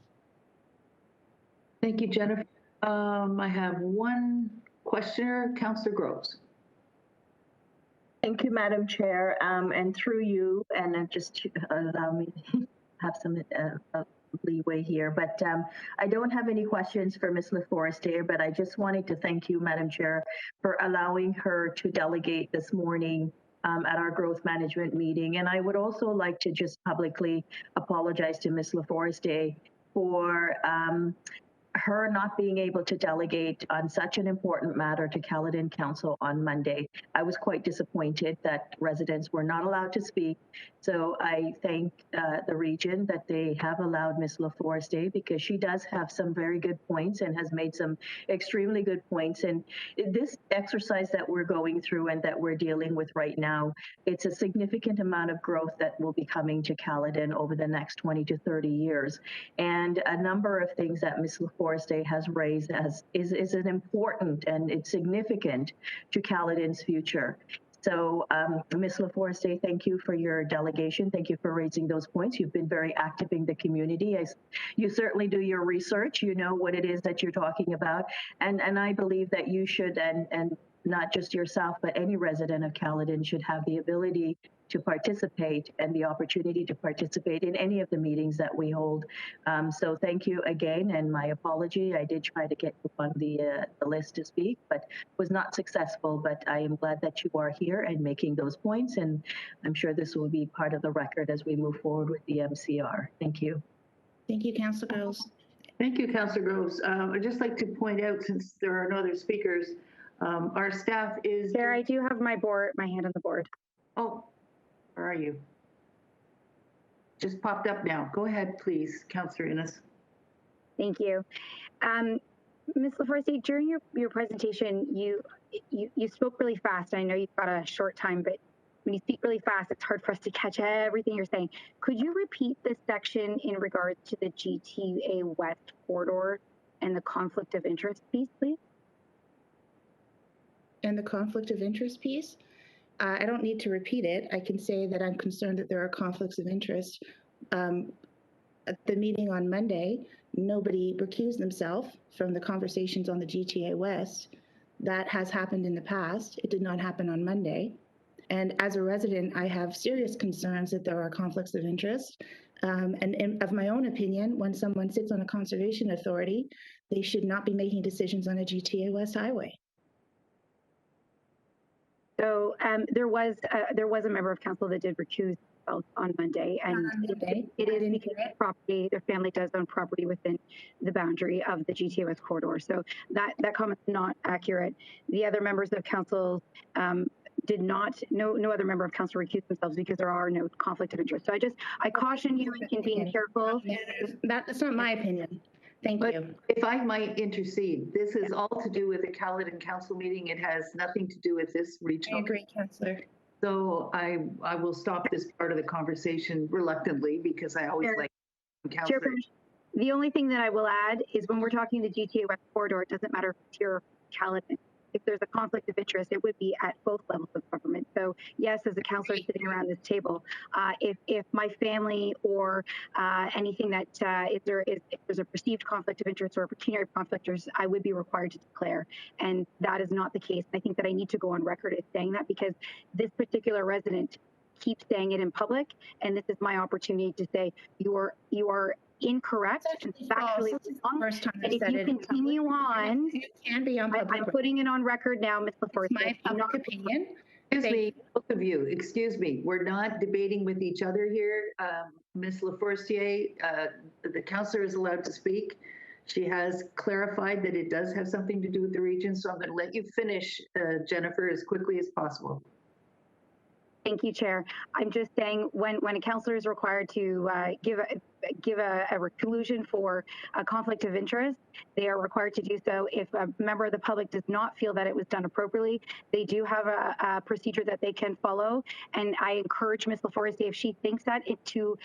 A: Thank you, Jennifer. I have one questioner, Councillor Groves.
F: Thank you, Madam Chair, and through you, and just allow me have some leeway here. But I don't have any questions for Ms. LaForestier, but I just wanted to thank you, Madam Chair, for allowing her to delegate this morning at our growth management meeting. And I would also like to just publicly apologize to Ms. LaForestier for her not being able to delegate on such an important matter to Caledon Council on Monday. I was quite disappointed that residents were not allowed to speak. So I thank the region that they have allowed Ms. LaForestier, because she does have some very good points and has made some extremely good points. And this exercise that we're going through and that we're dealing with right now, it's a significant amount of growth that will be coming to Caledon over the next 20 to 30 years. And a number of things that Ms. LaForestier has raised is an important and it's significant to Caledon's future. So, Ms. LaForestier, thank you for your delegation. Thank you for raising those points. You've been very active in the community. You certainly do your research. You know what it is that you're talking about. And I believe that you should, and not just yourself, but any resident of Caledon should have the ability to participate and the opportunity to participate in any of the meetings that we hold. So thank you again, and my apology. I did try to get you on the list to speak, but was not successful. But I am glad that you are here and making those points, and I'm sure this will be part of the record as we move forward with the MCR. Thank you.
N: Thank you, Councillor Groves.
A: Thank you, Councillor Groves. I'd just like to point out, since there are no other speakers, our staff is...
C: Chair, I do have my hand on the board.
A: Oh, where are you? Just popped up now. Go ahead, please, Councillor Innes.
C: Thank you. Ms. LaForestier, during your presentation, you spoke really fast. I know you've got a short time, but when you speak really fast, it's hard for us to catch everything you're saying. Could you repeat this section in regards to the GTA West corridor and the conflict of interest piece, please?
N: And the conflict of interest piece? I don't need to repeat it. I can say that I'm concerned that there are conflicts of interest. At the meeting on Monday, nobody recused themselves from the conversations on the GTA West. That has happened in the past. It did not happen on Monday. And as a resident, I have serious concerns that there are conflicts of interest. And of my own opinion, when someone sits on a conservation authority, they should not be making decisions on a GTA West highway.
C: So there was a member of council that did recuse themselves on Monday, and it is because property, their family does own property within the boundary of the GTA West corridor. So that comment's not accurate. The other members of council did not, no other member of council recused themselves because there are no conflict of interest. So I caution you in being careful.
N: That's not my opinion. Thank you.
A: If I might intercede, this is all to do with the Caledon Council meeting. It has nothing to do with this regional.
N: I agree, Councillor.
A: So I will stop this part of the conversation reluctantly, because I always like Councillor.
C: The only thing that I will add is when we're talking the GTA West corridor, it doesn't matter if it's here or Caledon. If there's a conflict of interest, it would be at both levels of government. So yes, as a councillor sitting around this table, if my family or anything that if there's a perceived conflict of interest or a pecuniary conflict, I would be required to declare, and that is not the case. I think that I need to go on record as saying that, because this particular resident keeps saying it in public, and this is my opportunity to say you are incorrect and factually wrong. And if you continue on,
N: it can be on public.
C: I'm putting it on record now, Ms. LaForestier.
N: My public opinion.
A: Excuse me, both of you. Excuse me. We're not debating with each other here. Ms. LaForestier, the councillor is allowed to speak. She has clarified that it does have something to do with the region, so I'm going to let you finish, Jennifer, as quickly as possible.
C: Thank you, Chair. I'm just saying when a councillor is required to give a reclusion for a conflict of interest, they are required to do so. If a member of the public does not feel that it was done appropriately, they do have a procedure that they can follow. And I encourage Ms. LaForestier, if she thinks that, to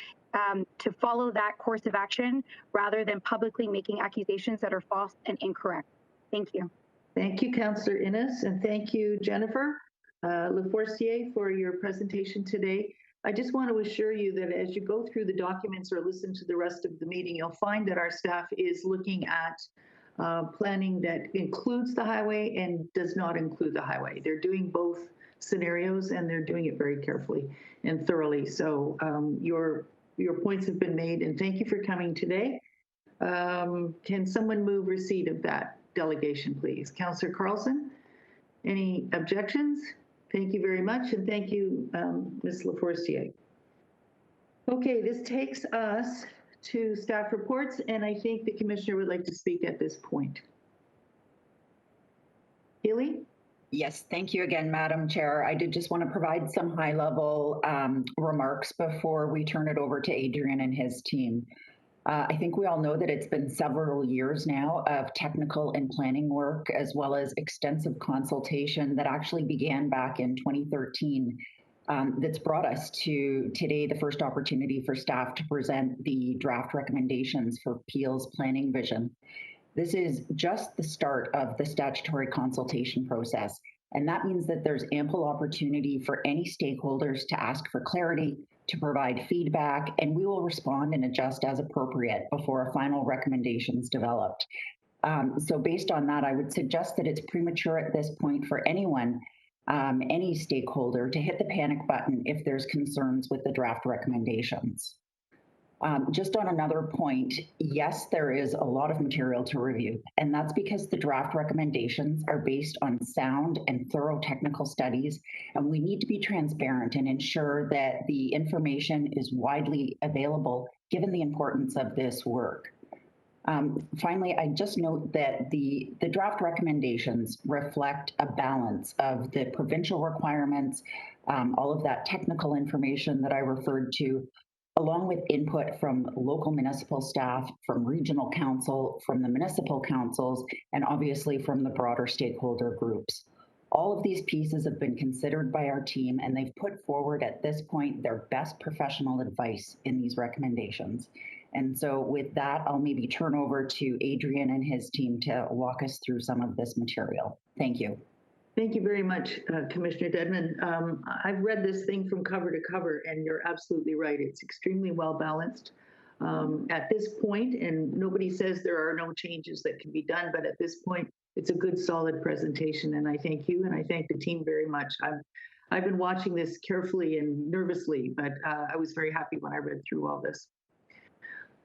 C: follow that course of action rather than publicly making accusations that are false and incorrect. Thank you.
A: Thank you, Councillor Innes, and thank you, Jennifer LaForestier, for your presentation today. I just want to assure you that as you go through the documents or listen to the rest of the meeting, you'll find that our staff is looking at planning that includes the highway and does not include the highway. They're doing both scenarios, and they're doing it very carefully and thoroughly. So your your points have been made, and thank you for coming today. Can someone move receipt of that delegation, please? Councillor Carlson, any objections? Thank you very much, and thank you, Ms. Laforestier. Okay, this takes us to staff reports, and I think the commissioner would like to speak at this point. Haley?
G: Yes, thank you again, Madam Chair. I did just want to provide some high-level remarks before we turn it over to Adrian and his team. I think we all know that it's been several years now of technical and planning work, as well as extensive consultation that actually began back in 2013. That's brought us to today, the first opportunity for staff to present the draft recommendations for Peel's planning vision. This is just the start of the statutory consultation process, and that means that there's ample opportunity for any stakeholders to ask for clarity, to provide feedback, and we will respond and adjust as appropriate before a final recommendation is developed. So based on that, I would suggest that it's premature at this point for anyone, any stakeholder, to hit the panic button if there's concerns with the draft recommendations. Just on another point, yes, there is a lot of material to review, and that's because the draft recommendations are based on sound and thorough technical studies, and we need to be transparent and ensure that the information is widely available given the importance of this work. Finally, I just note that the draft recommendations reflect a balance of the provincial requirements, all of that technical information that I referred to, along with input from local municipal staff, from regional council, from the municipal councils, and obviously from the broader stakeholder groups. All of these pieces have been considered by our team, and they've put forward at this point their best professional advice in these recommendations. And so with that, I'll maybe turn over to Adrian and his team to walk us through some of this material. Thank you.
A: Thank you very much, Commissioner Dedman. I've read this thing from cover to cover, and you're absolutely right. It's extremely well balanced at this point, and nobody says there are no changes that can be done, but at this point, it's a good, solid presentation, and I thank you, and I thank the team very much. I've been watching this carefully and nervously, but I was very happy when I read through all this.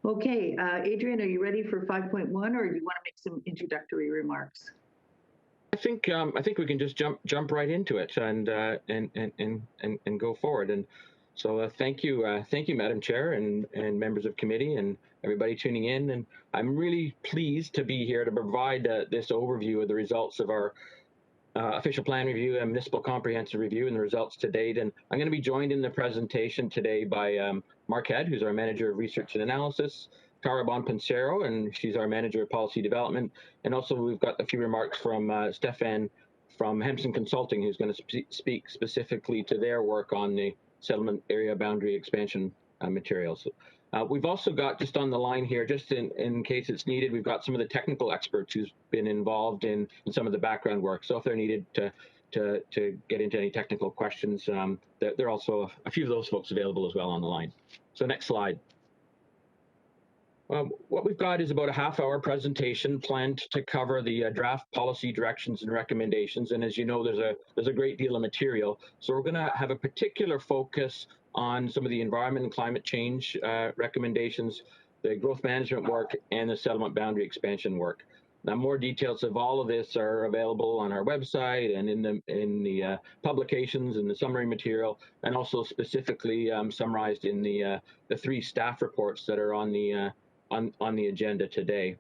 A: Okay, Adrian, are you ready for 5.1, or do you want to make some introductory remarks?
O: I think we can just jump right into it and go forward. And so thank you, Madam Chair and members of committee and everybody tuning in. And I'm really pleased to be here to provide this overview of the results of our official plan review and municipal comprehensive review and the results to date. And I'm going to be joined in the presentation today by Mark Head, who's our Manager of Research and Analysis, Tara Bonpensero, and she's our Manager of Policy Development. And also we've got a few remarks from Stefan from Hempson Consulting, who's going to speak specifically to their work on the settlement area boundary expansion materials. We've also got, just on the line here, just in case it's needed, we've got some of the technical experts who's been involved in some of the background work. So if they're needed to get into any technical questions, there are also a few of those folks available as well on the line. So next slide. What we've got is about a half-hour presentation planned to cover the draft policy directions and recommendations. And as you know, there's a great deal of material. So we're going to have a particular focus on some of the environment and climate change recommendations, the growth management work, and the settlement boundary expansion work. Now, more details of all of this are available on our website and in the publications and the summary material, and also specifically summarized in the 3 staff reports that are on the agenda today.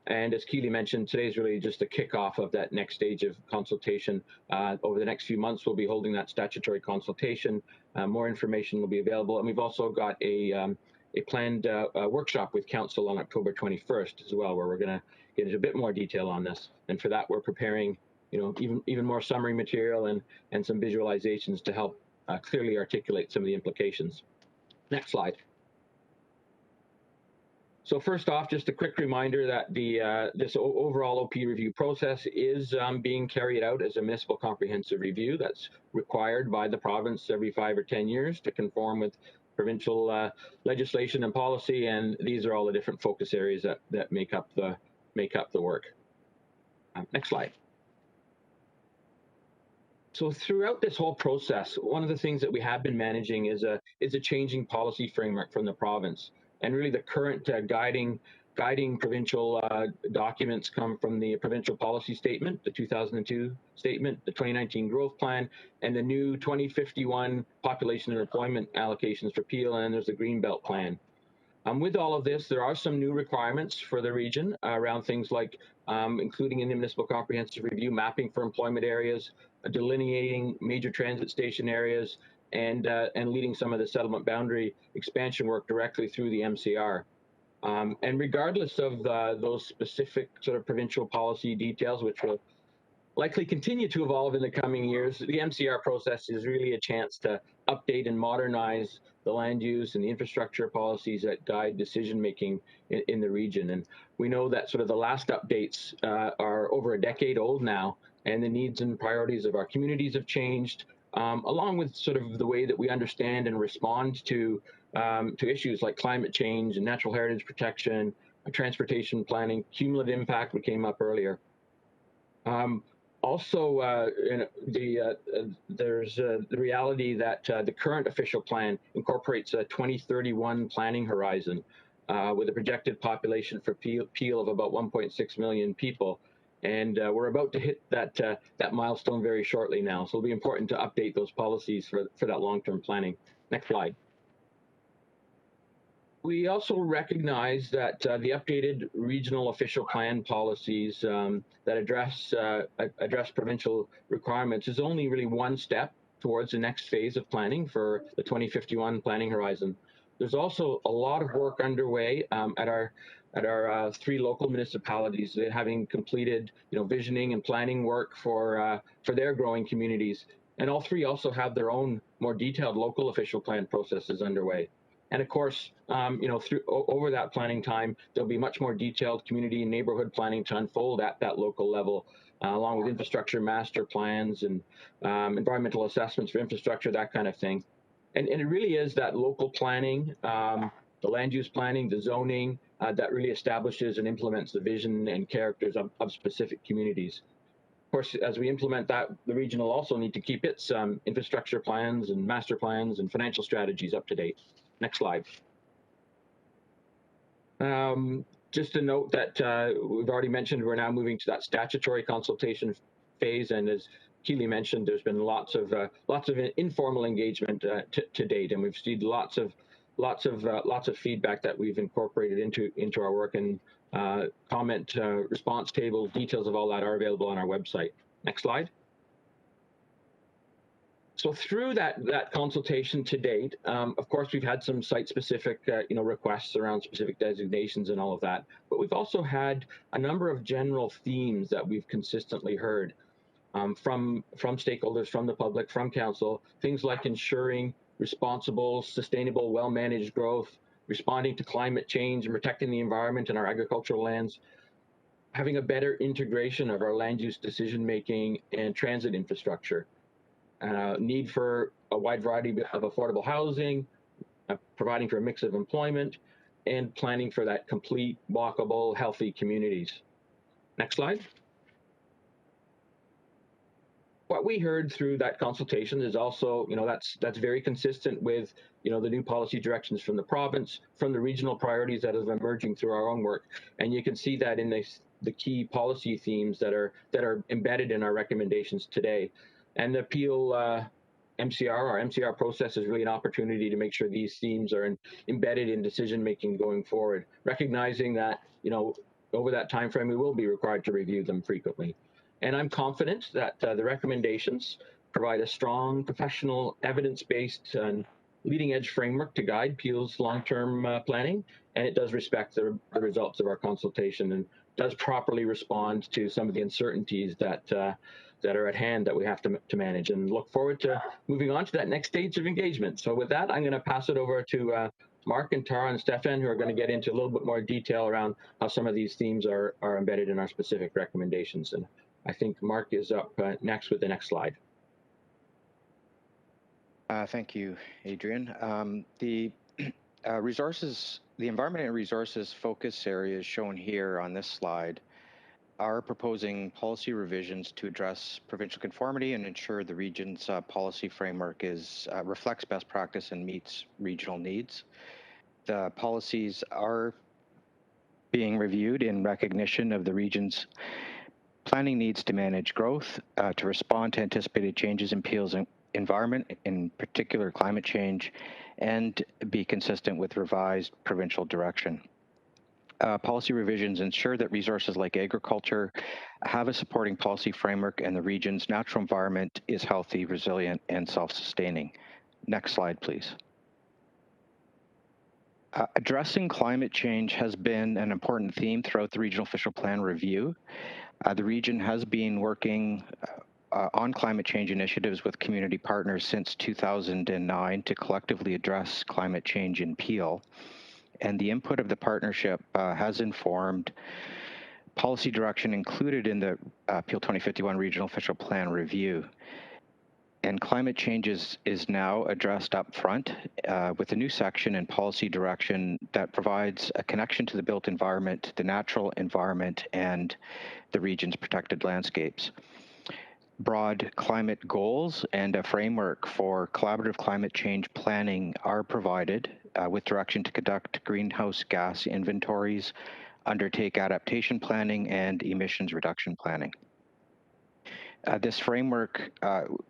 O: And as Keely mentioned, today's really just a kickoff of that next stage of consultation. Over the next few months, we'll be holding that statutory consultation. More information will be available. And we've also got a planned workshop with Council on October 21st as well, where we're going to get into a bit more detail on this. And for that, we're preparing, even more summary material and some visualizations to help clearly articulate some of the implications. Next slide. So first off, just a quick reminder that this overall OP review process is being carried out as a municipal comprehensive review that's required by the province every 5 or 10 years to conform with provincial legislation and policy, and these are all the different focus areas that make up the work. Next slide. So throughout this whole process, one of the things that we have been managing is a changing policy framework from the province, and really the current guiding provincial documents come from the provincial policy statement, the 2002 statement, the 2019 growth plan, and the new 2051 population and employment allocations for Peel, and there's the Greenbelt plan. With all of this, there are some new requirements for the region around things like including in the municipal comprehensive review, mapping for employment areas, delineating major transit station areas, and leading some of the settlement boundary expansion work directly through the MCR. And regardless of those specific sort of provincial policy details, which will likely continue to evolve in the coming years, the MCR process is really a chance to update and modernize the land use and the infrastructure policies that guide decision-making in the region. And we know that sort of the last updates are over a decade old now, and the needs and priorities of our communities have changed, along with sort of the way that we understand and respond to issues like climate change and natural heritage protection, transportation planning, cumulative impact, which came up earlier. Also, there's the reality that the current official plan incorporates a 2031 planning horizon with a projected population for Peel of about 1.6 million people. And we're about to hit that milestone very shortly now. So it'll be important to update those policies for that long-term planning. Next slide. We also recognize that the updated regional official plan policies that address provincial requirements is only really one step towards the next phase of planning for the 2051 planning horizon. There's also a lot of work underway at our three local municipalities, having completed visioning and planning work for their growing communities, and all three also have their own more detailed local official plan processes underway. And of course, over that planning time, there'll be much more detailed community and neighborhood planning to unfold at that local level, along with infrastructure master plans and environmental assessments for infrastructure, that kind of thing. And it really is that local planning, the land use planning, the zoning, that really establishes and implements the vision and characters of specific communities. Of course, as we implement that, the region will also need to keep its infrastructure plans and master plans and financial strategies up to date. Next slide. Just to note that we've already mentioned we're now moving to that statutory consultation phase, and as Keely mentioned, there's been lots of informal engagement to date, and we've seen lots of feedback that we've incorporated into our work, and comment response tables, details of all that are available on our website. Next slide. So through that consultation to date, of course, we've had some site-specific requests around specific designations and all of that, but we've also had a number of general themes that we've consistently heard from stakeholders, from the public, from council, things like ensuring responsible, sustainable, well-managed growth, responding to climate change and protecting the environment and our agricultural lands, having a better integration of our land use decision-making and transit infrastructure, need for a wide variety of affordable housing, providing for a mix of employment, and planning for that complete, walkable, healthy communities. Next slide. What we heard through that consultation is also, that's very consistent with, the new policy directions from the province, from the regional priorities that are emerging through our own work, and you can see that in the key policy themes that are embedded in our recommendations today. And the Peel our MCR process is really an opportunity to make sure these themes are embedded in decision-making going forward, recognizing that, over that time frame, we will be required to review them frequently. And I'm confident that the recommendations provide a strong, professional, evidence-based, and leading-edge framework to guide Peel's long-term planning, and it does respect the results of our consultation and does properly respond to some of the uncertainties that are at hand that we have to manage, and look forward to moving on to that next stage of engagement. So with that, I'm going to pass it over to Mark and Tara and Stefan, who are going to get into a little bit more detail around how some of these themes are embedded in our specific recommendations. And I think Mark is up next with the next slide.
P: Thank you, Adrian. The environment and resources focus areas shown here on this slide are proposing policy revisions to address provincial conformity and ensure the region's policy framework reflects best practice and meets regional needs. The policies are being reviewed in recognition of the region's planning needs to manage growth, to respond to anticipated changes in Peel's environment, in particular climate change, and be consistent with revised provincial direction. Policy revisions ensure that resources like agriculture have a supporting policy framework and the region's natural environment is healthy, resilient, and self-sustaining. Next slide, please. Addressing climate change has been an important theme throughout the Regional Official Plan review. The region has been working on climate change initiatives with community partners since 2009 to collectively address climate change in Peel. And the input of the partnership has informed policy direction included in the Peel 2051 Regional Official Plan review. And climate change is now addressed up front with a new section in policy direction that provides a connection to the built environment, the natural environment, and the region's protected landscapes. Broad climate goals and a framework for collaborative climate change planning are provided with direction to conduct greenhouse gas inventories, undertake adaptation planning, and emissions reduction planning. This framework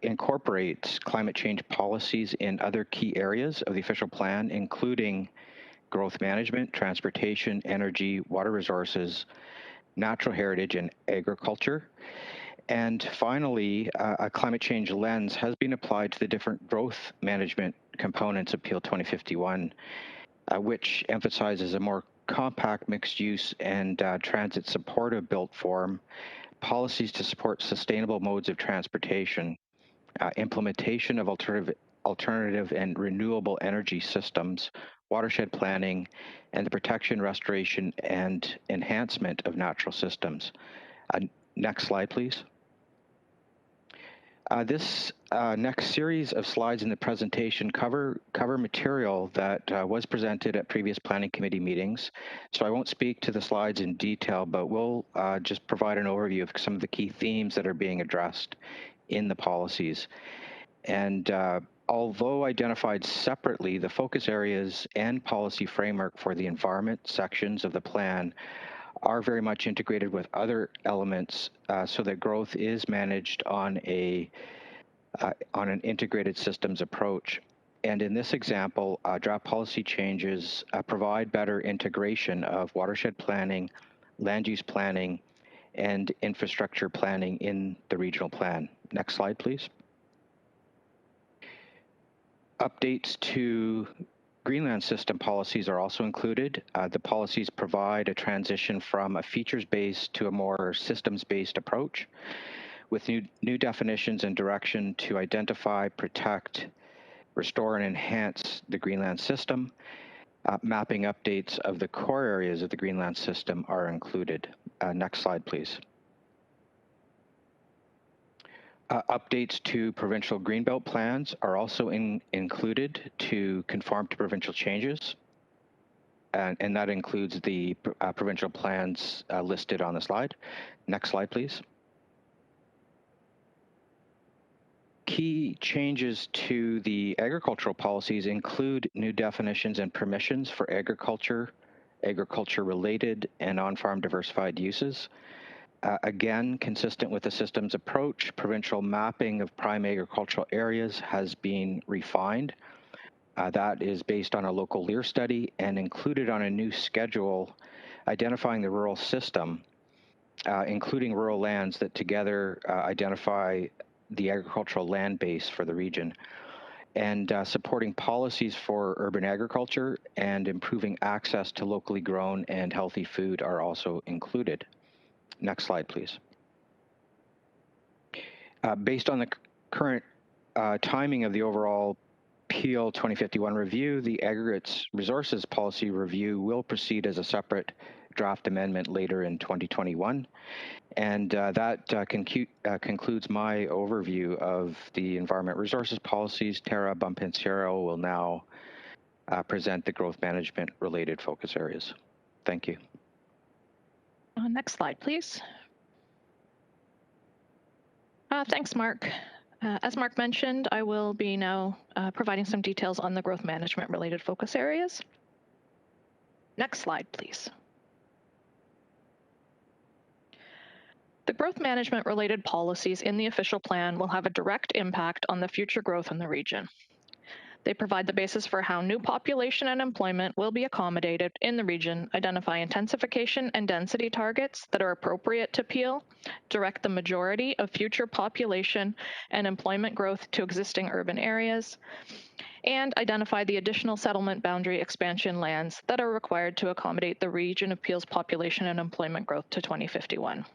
P: incorporates climate change policies in other key areas of the official plan, including growth management, transportation, energy, water resources, natural heritage, and agriculture. And finally, a climate change lens has been applied to the different growth management components of Peel 2051, which emphasizes a more compact mixed use and transit supportive built form, policies to support sustainable modes of transportation, implementation of alternative and renewable energy systems, watershed planning, and the protection, restoration, and enhancement of natural systems. Next slide, please. This next series of slides in the presentation cover material that was presented at previous planning committee meetings. So I won't speak to the slides in detail, but we'll just provide an overview of some of the key themes that are being addressed in the policies. And although identified separately, the focus areas and policy framework for the environment sections of the plan are very much integrated with other elements so that growth is managed on an integrated systems approach. And in this example, draft policy changes provide better integration of watershed planning, land use planning, and infrastructure planning in the regional plan. Next slide, please. Updates to Greenland system policies are also included. The policies provide a transition from a features-based to a more systems-based approach with new definitions and direction to identify, protect, restore, and enhance the Greenland system. Mapping updates of the core areas of the Greenland system are included. Next slide, please. Updates to provincial Greenbelt plans are also included to conform to provincial changes, and that includes the provincial plans listed on the slide. Next slide, please. Key changes to the agricultural policies include new definitions and permissions for agriculture, agriculture-related, and on-farm diversified uses. Again, consistent with the systems approach, provincial mapping of prime agricultural areas has been refined. That is based on a local LEAR study and included on a new schedule identifying the rural system, including rural lands that together identify the agricultural land base for the region, and supporting policies for urban agriculture and improving access to locally grown and healthy food are also included. Next slide, please. Based on the current timing of the overall Peel 2051 review, the aggregates resources policy review will proceed as a separate draft amendment later in 2021. And that concludes my overview of the environment resources policies. Tara Bumpensiero will now present the growth management related focus areas. Thank you.
Q: Next slide, please. Thanks, Mark. As Mark mentioned, I will be now providing some details on the growth management related focus areas. Next slide, please. The growth management related policies in the official plan will have a direct impact on the future growth in the region. They provide the basis for how new population and employment will be accommodated in the region, identify intensification and density targets that are appropriate to Peel, direct the majority of future population and employment growth to existing urban areas, and identify the additional settlement boundary expansion lands that are required to accommodate the region of Peel's population and employment growth to 2051.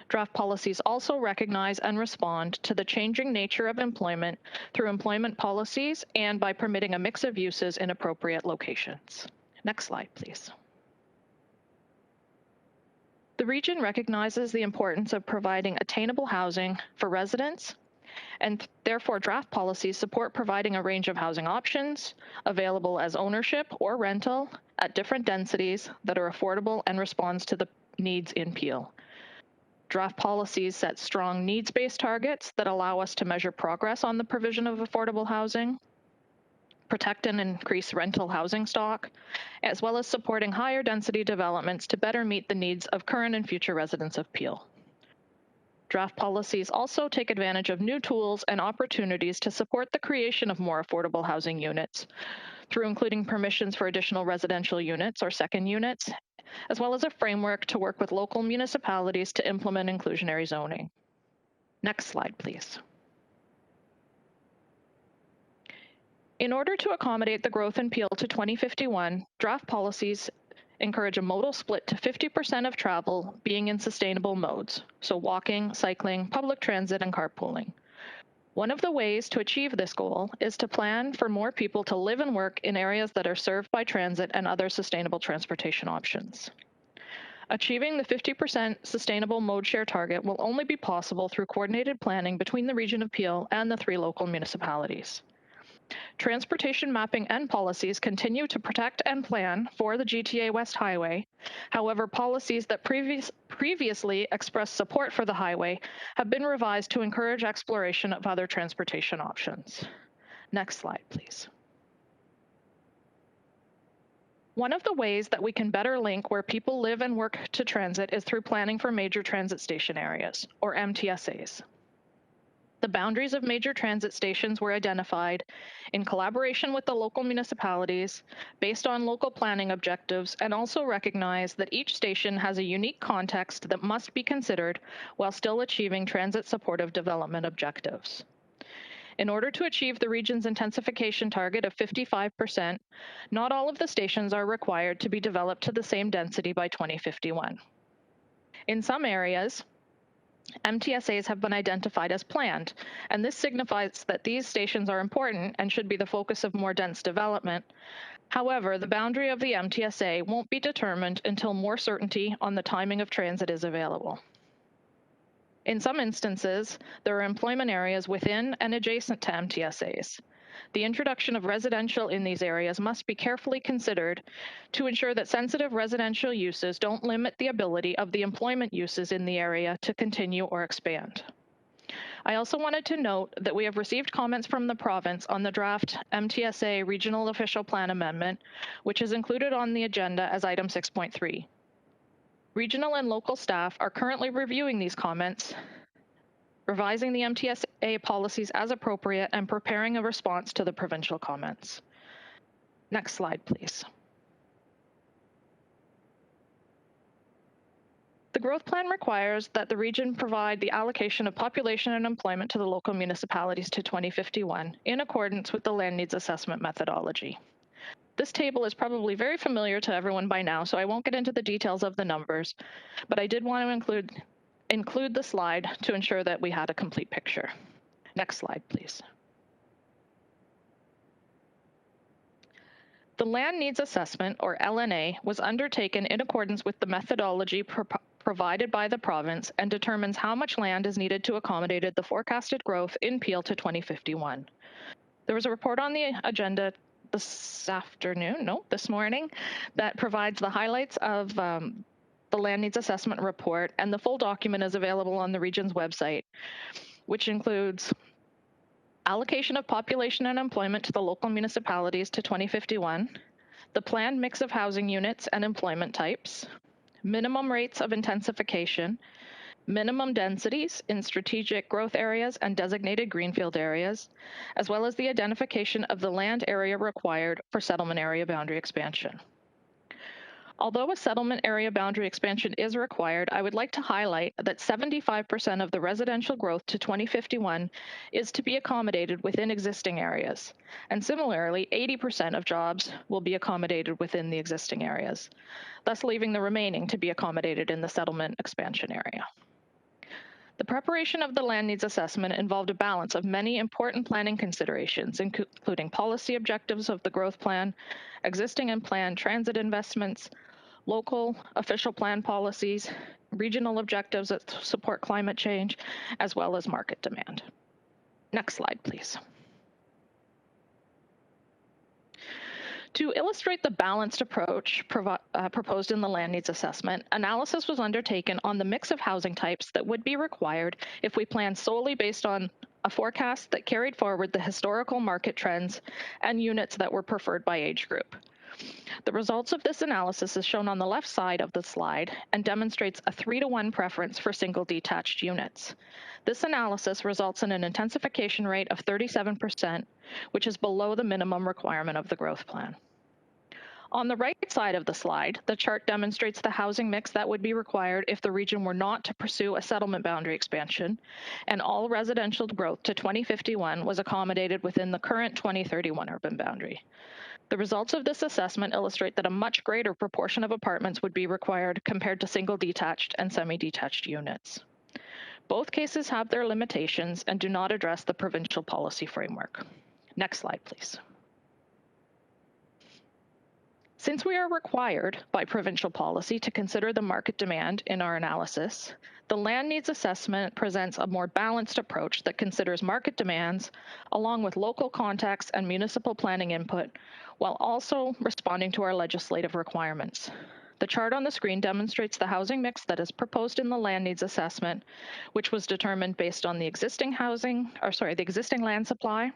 Q: Draft policies also recognize and respond to the changing nature of employment through employment policies and by permitting a mix of uses in appropriate locations. Next slide, please. The region recognizes the importance of providing attainable housing for residents, and therefore draft policies support providing a range of housing options available as ownership or rental at different densities that are affordable and responds to the needs in Peel. Draft policies set strong needs-based targets that allow us to measure progress on the provision of affordable housing, protect and increase rental housing stock, as well as supporting higher density developments to better meet the needs of current and future residents of Peel. Draft policies also take advantage of new tools and opportunities to support the creation of more affordable housing units, through including permissions for additional residential units or second units, as well as a framework to work with local municipalities to implement inclusionary zoning. Next slide, please. In order to accommodate the growth in Peel to 2051, draft policies encourage a modal split to 50% of travel being in sustainable modes, so walking, cycling, public transit, and carpooling. One of the ways to achieve this goal is to plan for more people to live and work in areas that are served by transit and other sustainable transportation options. Achieving the 50% sustainable mode share target will only be possible through coordinated planning between the region of Peel and the 3 local municipalities. Transportation mapping and policies continue to protect and plan for the GTA West Highway. However, policies that previously expressed support for the highway have been revised to encourage exploration of other transportation options. Next slide, please. One of the ways that we can better link where people live and work to transit is through planning for major transit station areas, or MTSAs. The boundaries of major transit stations were identified in collaboration with the local municipalities based on local planning objectives, and also recognize that each station has a unique context that must be considered while still achieving transit supportive development objectives. In order to achieve the region's intensification target of 55%, not all of the stations are required to be developed to the same density by 2051. In some areas, MTSAs have been identified as planned, and this signifies that these stations are important and should be the focus of more dense development. However, the boundary of the MTSA won't be determined until more certainty on the timing of transit is available. In some instances, there are employment areas within and adjacent to MTSAs. The introduction of residential in these areas must be carefully considered to ensure that sensitive residential uses don't limit the ability of the employment uses in the area to continue or expand. I also wanted to note that we have received comments from the province on the draft MTSA Regional Official Plan Amendment, which is included on the agenda as item 6.3. Regional and local staff are currently reviewing these comments, revising the MTSA policies as appropriate, and preparing a response to the provincial comments. Next slide, please. The growth plan requires that the region provide the allocation of population and employment to the local municipalities to 2051 in accordance with the land needs assessment methodology. This table is probably very familiar to everyone by now, so I won't get into the details of the numbers, but I did want to include the slide to ensure that we had a complete picture. Next slide, please. The Land Needs Assessment, or LNA, was undertaken in accordance with the methodology provided by the province and determines how much land is needed to accommodate the forecasted growth in Peel to 2051. There was a report on the agenda this morning, that provides the highlights of the Land Needs Assessment Report, and the full document is available on the region's website, which includes allocation of population and employment to the local municipalities to 2051, the planned mix of housing units and employment types, minimum rates of intensification, minimum densities in strategic growth areas and designated greenfield areas, as well as the identification of the land area required for settlement area boundary expansion. Although a settlement area boundary expansion is required, I would like to highlight that 75% of the residential growth to 2051 is to be accommodated within existing areas. And similarly, 80% of jobs will be accommodated within the existing areas, thus leaving the remaining to be accommodated in the settlement expansion area. The preparation of the land needs assessment involved a balance of many important planning considerations, including policy objectives of the growth plan, existing and planned transit investments, local official plan policies, regional objectives that support climate change, as well as market demand. Next slide, please. To illustrate the balanced approach proposed in the land needs assessment, analysis was undertaken on the mix of housing types that would be required if we planned solely based on a forecast that carried forward the historical market trends and units that were preferred by age group. The results of this analysis is shown on the left side of the slide and demonstrates a 3-to-1 preference for single detached units. This analysis results in an intensification rate of 37%, which is below the minimum requirement of the growth plan. On the right side of the slide, the chart demonstrates the housing mix that would be required if the region were not to pursue a settlement boundary expansion, and all residential growth to 2051 was accommodated within the current 2031 urban boundary. The results of this assessment illustrate that a much greater proportion of apartments would be required compared to single detached and semi-detached units. Both cases have their limitations and do not address the provincial policy framework. Next slide, please. Since we are required by provincial policy to consider the market demand in our analysis, the land needs assessment presents a more balanced approach that considers market demands along with local context and municipal planning input, while also responding to our legislative requirements. The chart on the screen demonstrates the housing mix that is proposed in the land needs assessment, which was determined based on the existing land supply,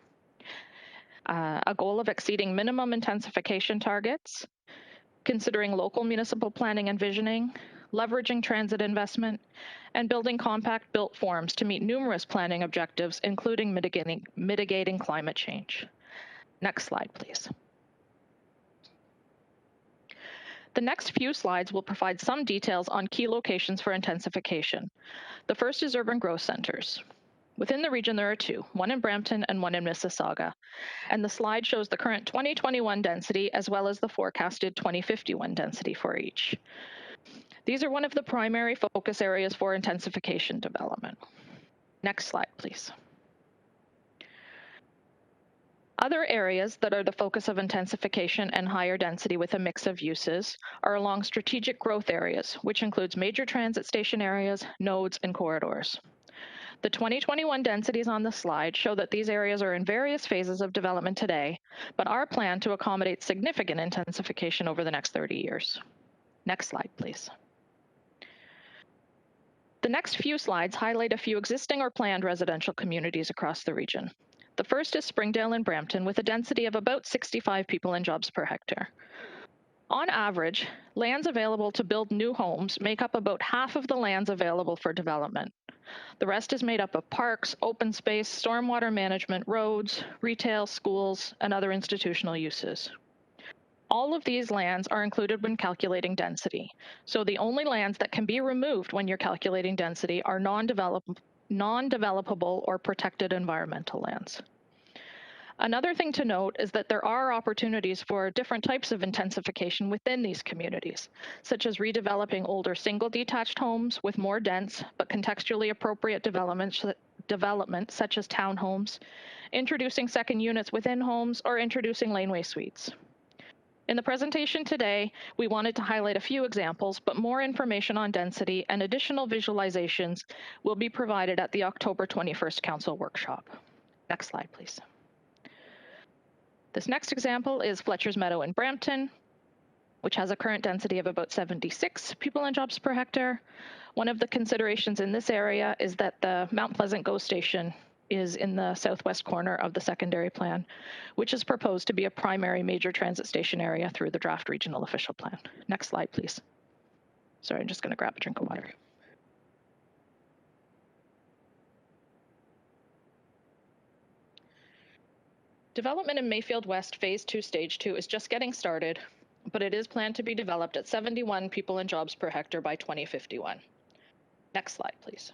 Q: a goal of exceeding minimum intensification targets, considering local municipal planning and visioning, leveraging transit investment, and building compact built forms to meet numerous planning objectives, including mitigating climate change. Next slide, please. The next few slides will provide some details on key locations for intensification. The first is urban growth centers. Within the region, there are 2, one in Brampton and one in Mississauga. And the slide shows the current 2021 density as well as the forecasted 2051 density for each. These are one of the primary focus areas for intensification development. Next slide, please. Other areas that are the focus of intensification and higher density with a mix of uses are along strategic growth areas, which includes major transit station areas, nodes, and corridors. The 2021 densities on the slide show that these areas are in various phases of development today, but are planned to accommodate significant intensification over the next 30 years. Next slide, please. The next few slides highlight a few existing or planned residential communities across the region. The first is Springdale in Brampton with a density of about 65 people and jobs per hectare. On average, lands available to build new homes make up about half of the lands available for development. The rest is made up of parks, open space, stormwater management, roads, retail, schools, and other institutional uses. All of these lands are included when calculating density, so the only lands that can be removed when you're calculating density are non-developable or protected environmental lands. Another thing to note is that there are opportunities for different types of intensification within these communities, such as redeveloping older single detached homes with more dense but contextually appropriate development such as townhomes, introducing second units within homes, or introducing laneway suites. In the presentation today, we wanted to highlight a few examples, but more information on density and additional visualizations will be provided at the October 21st Council workshop. Next slide, please. This next example is Fletcher's Meadow in Brampton. which has a current density of about 76 people and jobs per hectare. One of the considerations in this area is that the Mount Pleasant Go Station is in the southwest corner of the secondary plan, which is proposed to be a primary major transit station area through the draft regional official plan. Next slide, please. Sorry, I'm just going to grab a drink of water. Development in Mayfield West Phase 2, Stage 2 is just getting started, but it is planned to be developed at 71 people and jobs per hectare by 2051. Next slide, please.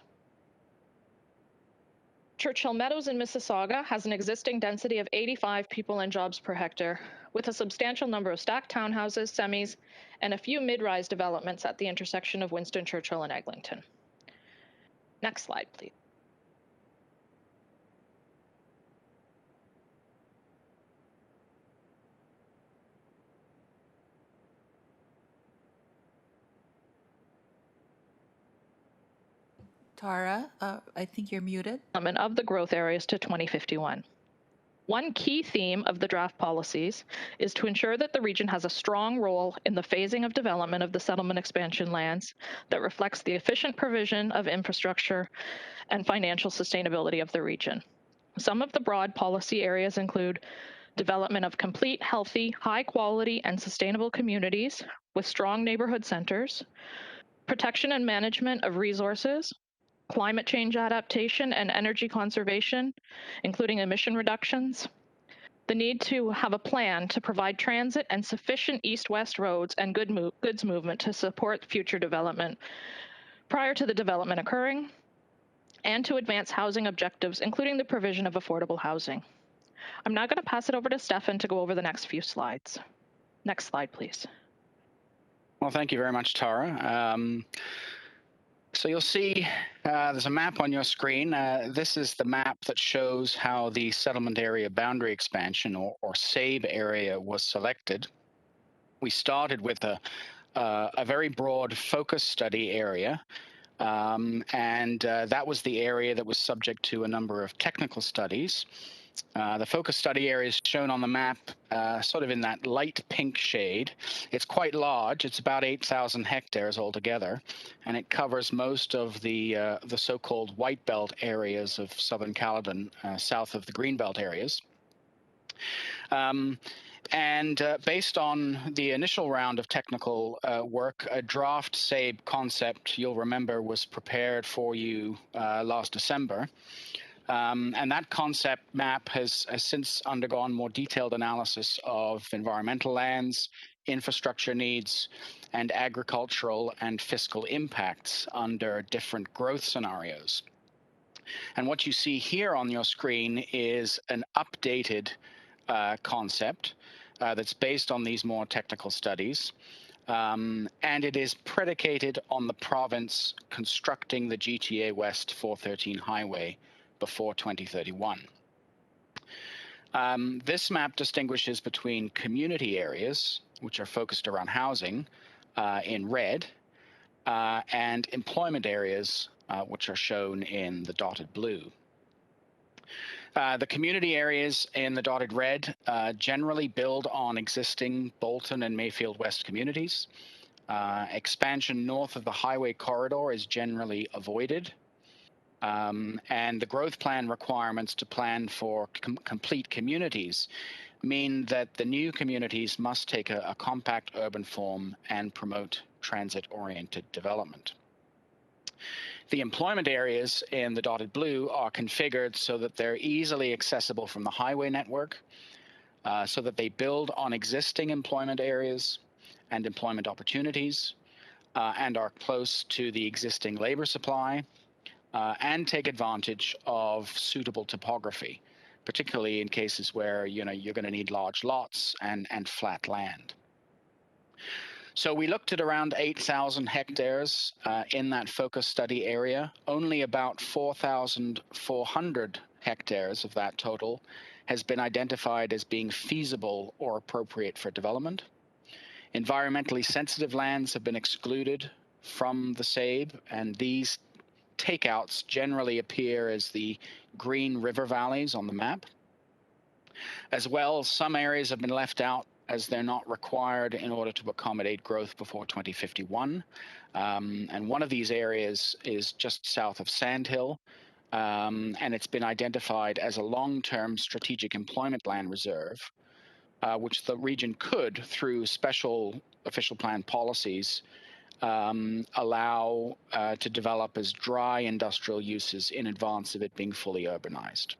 Q: Churchill Meadows in Mississauga has an existing density of 85 people and jobs per hectare, with a substantial number of stacked townhouses, semis, and a few mid-rise developments at the intersection of Winston Churchill and Eglinton. Next slide, please.
B: Tara, I think you're muted.
Q: Of the growth areas to 2051. One key theme of the draft policies is to ensure that the region has a strong role in the phasing of development of the settlement expansion lands that reflects the efficient provision of infrastructure and financial sustainability of the region. Some of the broad policy areas include development of complete, healthy, high quality, and sustainable communities with strong neighborhood centers, protection and management of resources, climate change adaptation and energy conservation, including emission reductions, the need to have a plan to provide transit and sufficient east-west roads and goods movement to support future development prior to the development occurring, and to advance housing objectives, including the provision of affordable housing. I'm now going to pass it over to Stefan to go over the next few slides. Next slide, please.
R: Well, thank you very much, Tara. So you'll see there's a map on your screen. This is the map that shows how the settlement area boundary expansion or SABE area was selected. We started with a very broad focus study area, and that was the area that was subject to a number of technical studies. The focus study area is shown on the map sort of in that light pink shade. It's quite large. It's about 8,000 hectares altogether, and it covers most of the so-called white belt areas of southern Caledon, south of the Greenbelt areas. Based on the initial round of technical work, a draft SABE concept, you'll remember, was prepared for you last December. And that concept map has since undergone more detailed analysis of environmental lands, infrastructure needs, and agricultural and fiscal impacts under different growth scenarios. And what you see here on your screen is an updated concept that's based on these more technical studies. And it is predicated on the province constructing the GTA West 413 highway before 2031. This map distinguishes between community areas, which are focused around housing, in red, and employment areas, which are shown in the dotted blue. The community areas in the dotted red generally build on existing Bolton and Mayfield West communities. Expansion north of the highway corridor is generally avoided. And the growth plan requirements to plan for complete communities mean that the new communities must take a compact urban form and promote transit-oriented development. The employment areas in the dotted blue are configured so that they're easily accessible from the highway network, so that they build on existing employment areas and employment opportunities, and are close to the existing labor supply, and take advantage of suitable topography, particularly in cases where you're going to need large lots and flat land. So we looked at around 8,000 hectares in that focus study area. Only about 4,400 hectares of that total has been identified as being feasible or appropriate for development. Environmentally sensitive lands have been excluded from the SABE, and these takeouts generally appear as the green river valleys on the map. As well, some areas have been left out as they're not required in order to accommodate growth before 2051. And one of these areas is just south of Sandhill, and it's been identified as a long-term strategic employment land reserve, which the region could, through special official plan policies, allow to develop as dry industrial uses in advance of it being fully urbanized.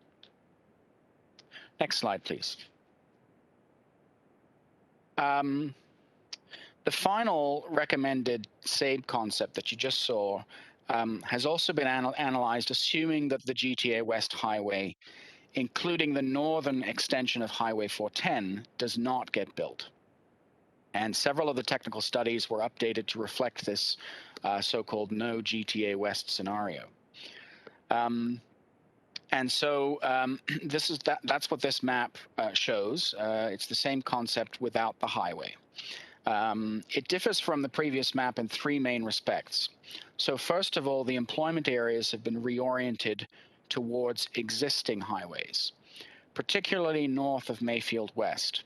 R: Next slide, please. The final recommended SABE concept that you just saw has also been analyzed, assuming that the GTA West Highway, including the northern extension of Highway 410, does not get built. And several of the technical studies were updated to reflect this so-called no GTA West scenario. And so that's what this map shows. It's the same concept without the highway. It differs from the previous map in three main respects. So first of all, the employment areas have been reoriented towards existing highways, particularly north of Mayfield West.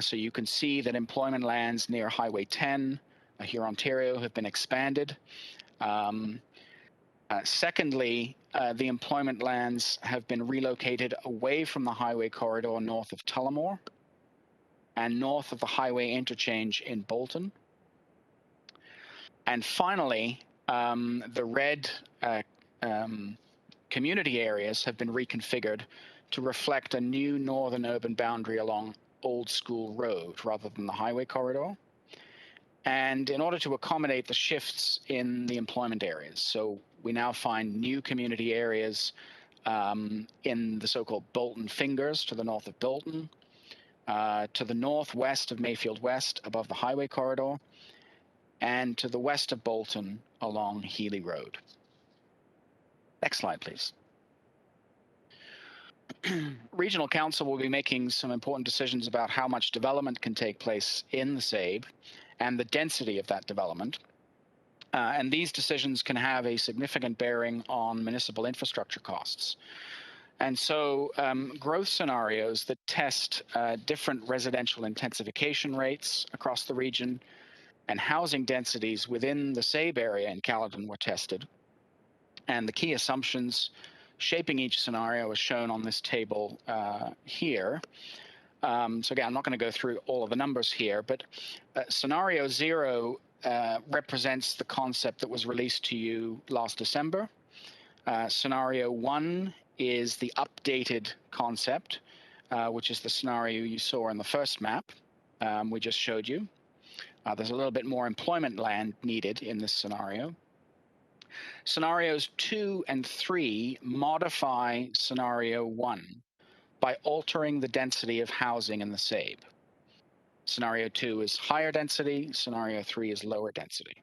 R: So you can see that employment lands near Highway 10, Hurontario, have been expanded. Secondly, the employment lands have been relocated away from the highway corridor north of Tullamore and north of the highway interchange in Bolton. And finally, the red community areas have been reconfigured to reflect a new northern urban boundary along Old School Road rather than the highway corridor. And in order to accommodate the shifts in the employment areas, so we now find new community areas in the so-called Bolton Fingers to the north of Bolton, to the northwest of Mayfield West above the highway corridor, and to the west of Bolton along Healy Road. Next slide, please. Regional Council will be making some important decisions about how much development can take place in the SABE and the density of that development. And these decisions can have a significant bearing on municipal infrastructure costs. And so growth scenarios that test different residential intensification rates across the region and housing densities within the SABE area in Caledon were tested. And the key assumptions shaping each scenario is shown on this table here. So again, I'm not going to go through all of the numbers here, but scenario 0 represents the concept that was released to you last December. Scenario 1 is the updated concept, which is the scenario you saw in the first map we just showed you. There's a little bit more employment land needed in this scenario. Scenarios 2 and 3 modify scenario 1 by altering the density of housing in the SABE. Scenario 2 is higher density, scenario 3 is lower density.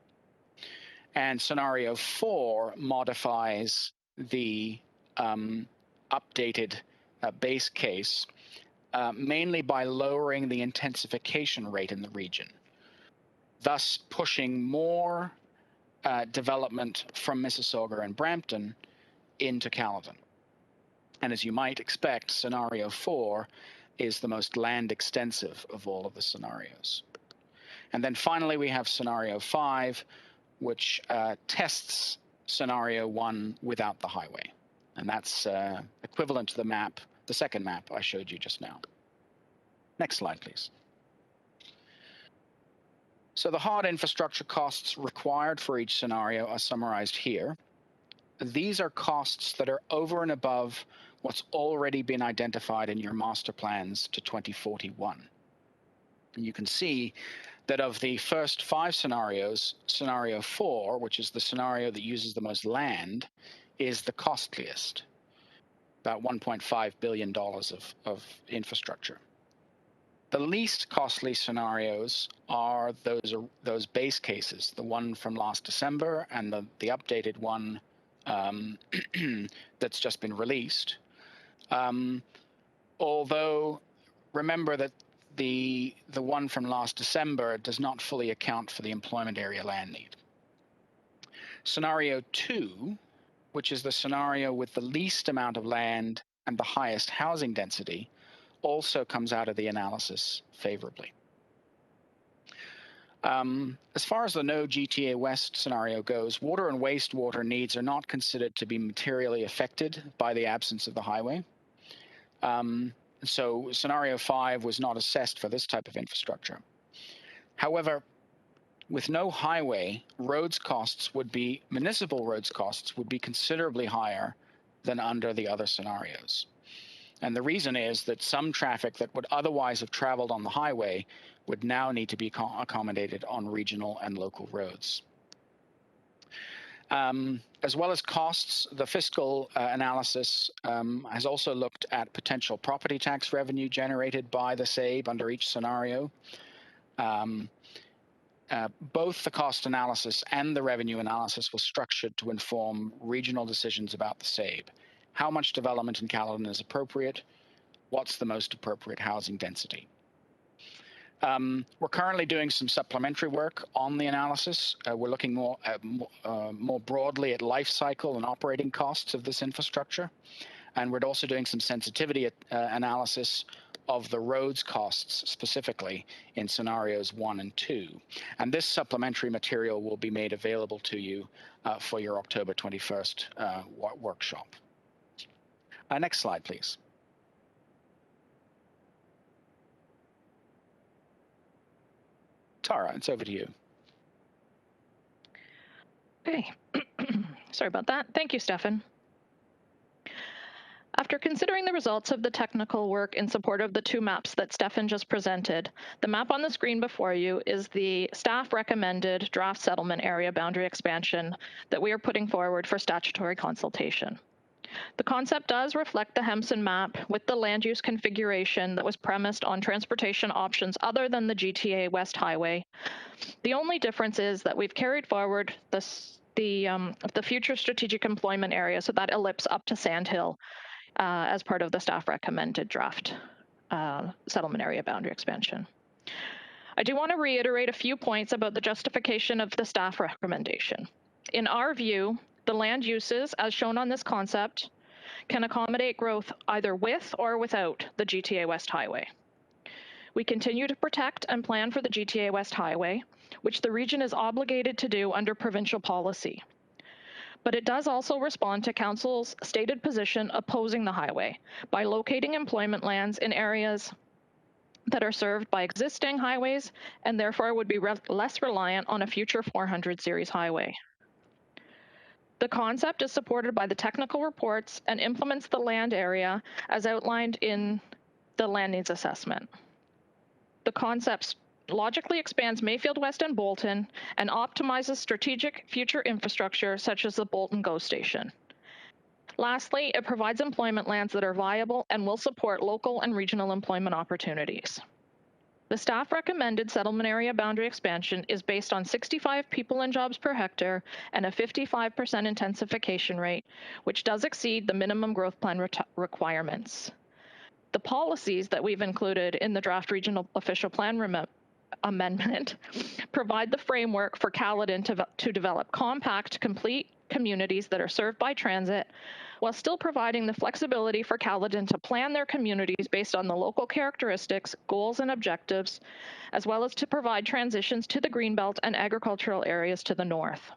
R: And scenario 4 modifies the updated base case, mainly by lowering the intensification rate in the region, thus pushing more development from Mississauga and Brampton into Caledon. And as you might expect, scenario 4 is the most land extensive of all of the scenarios. And then finally, we have scenario 5, which tests scenario 1 without the highway. And that's equivalent to the map, the second map I showed you just now. Next slide, please. So the hard infrastructure costs required for each scenario are summarized here. These are costs that are over and above what's already been identified in your master plans to 2041. And you can see that of the first 5 scenarios, scenario 4, which is the scenario that uses the most land, is the costliest, about $1.5 billion of infrastructure. The least costly scenarios are those base cases, the one from last December and the updated one that's just been released. Although, remember that the one from last December does not fully account for the employment area land need. Scenario 2, which is the scenario with the least amount of land and the highest housing density, also comes out of the analysis favorably. As far as the no GTA West scenario goes, water and wastewater needs are not considered to be materially affected by the absence of the highway. So scenario 5 was not assessed for this type of infrastructure. However, with no highway, municipal roads costs would be considerably higher than under the other scenarios. And the reason is that some traffic that would otherwise have traveled on the highway would now need to be accommodated on regional and local roads. As well as costs, the fiscal analysis has also looked at potential property tax revenue generated by the SABE under each scenario. Both the cost analysis and the revenue analysis was structured to inform regional decisions about the SABE. How much development in Caledon is appropriate? What's the most appropriate housing density? We're currently doing some supplementary work on the analysis. We're looking more broadly at life cycle and operating costs of this infrastructure. And we're also doing some sensitivity analysis of the roads costs specifically in scenarios 1 and 2. And this supplementary material will be made available to you for your October 21st workshop. Next slide, please. Tara, it's over to you.
Q: Okay. Sorry about that. Thank you, Stefan. After considering the results of the technical work in support of the two maps that Stefan just presented, the map on the screen before you is the staff recommended draft settlement area boundary expansion that we are putting forward for statutory consultation. The concept does reflect the Hempson map with the land use configuration that was premised on transportation options other than the GTA West Highway. The only difference is that we've carried forward the future strategic employment area, so that ellipse up to Sand Hill, as part of the staff recommended draft settlement area boundary expansion. I do want to reiterate a few points about the justification of the staff recommendation. In our view, the land uses, as shown on this concept, can accommodate growth either with or without the GTA West Highway. We continue to protect and plan for the GTA West Highway, which the region is obligated to do under provincial policy. But it does also respond to Council's stated position opposing the highway by locating employment lands in areas that are served by existing highways and therefore would be less reliant on a future 400 series highway. The concept is supported by the technical reports and implements the land area as outlined in the land needs assessment. The concept logically expands Mayfield West and Bolton and optimizes strategic future infrastructure such as the Caledon Go Station. Lastly, it provides employment lands that are viable and will support local and regional employment opportunities. The staff recommended settlement area boundary expansion is based on 65 people and jobs per hectare and a 55% intensification rate, which does exceed the minimum growth plan requirements. The policies that we've included in the draft regional official plan amendment provide the framework for Caledon to develop compact, complete communities that are served by transit, while still providing the flexibility for Caledon to plan their communities based on the local characteristics, goals, and objectives, as well as to provide transitions to the Greenbelt and agricultural areas to the north.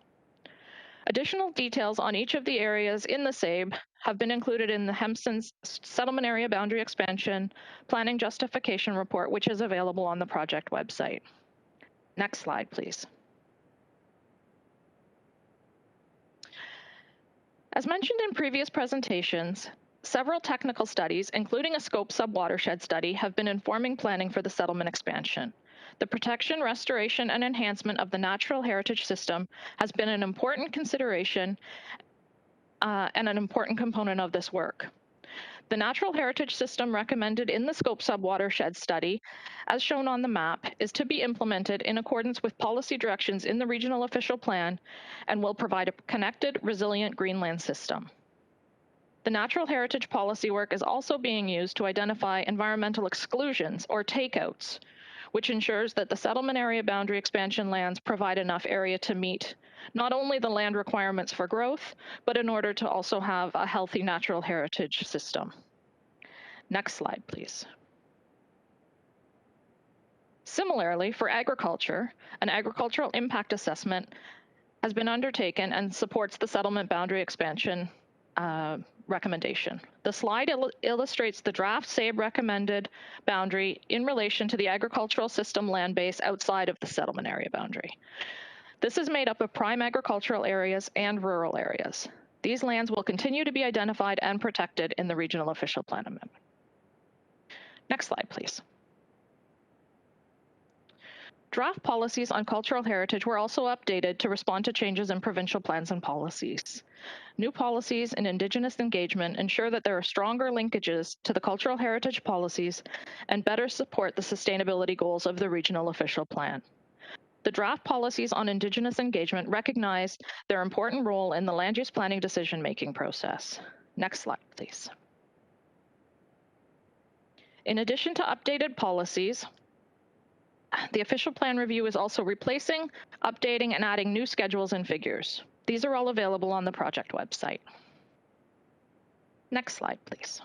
Q: Additional details on each of the areas in the SABE have been included in the Hempson's Settlement Area Boundary Expansion Planning Justification Report, which is available on the project website. Next slide, please. As mentioned in previous presentations, several technical studies, including a scope sub-watershed study, have been informing planning for the settlement expansion. The protection, restoration, and enhancement of the natural heritage system has been an important consideration and an important component of this work. The natural heritage system recommended in the scope sub-watershed study, as shown on the map, is to be implemented in accordance with policy directions in the regional official plan and will provide a connected, resilient greenland system. The natural heritage policy work is also being used to identify environmental exclusions or takeouts, which ensures that the settlement area boundary expansion lands provide enough area to meet not only the land requirements for growth, but in order to also have a healthy natural heritage system. Next slide, please. Similarly, for agriculture, an agricultural impact assessment has been undertaken and supports the settlement boundary expansion recommendation. The slide illustrates the draft SABE recommended boundary in relation to the agricultural system land base outside of the settlement area boundary. This is made up of prime agricultural areas and rural areas. These lands will continue to be identified and protected in the Regional Official Plan Amendment. Next slide, please. Draft policies on cultural heritage were also updated to respond to changes in provincial plans and policies. New policies in Indigenous engagement ensure that there are stronger linkages to the cultural heritage policies and better support the sustainability goals of the Regional Official Plan. The draft policies on Indigenous engagement recognize their important role in the land use planning decision-making process. Next slide, please. In addition to updated policies, the official plan review is also replacing, updating, and adding new schedules and figures. These are all available on the project website. Next slide, please.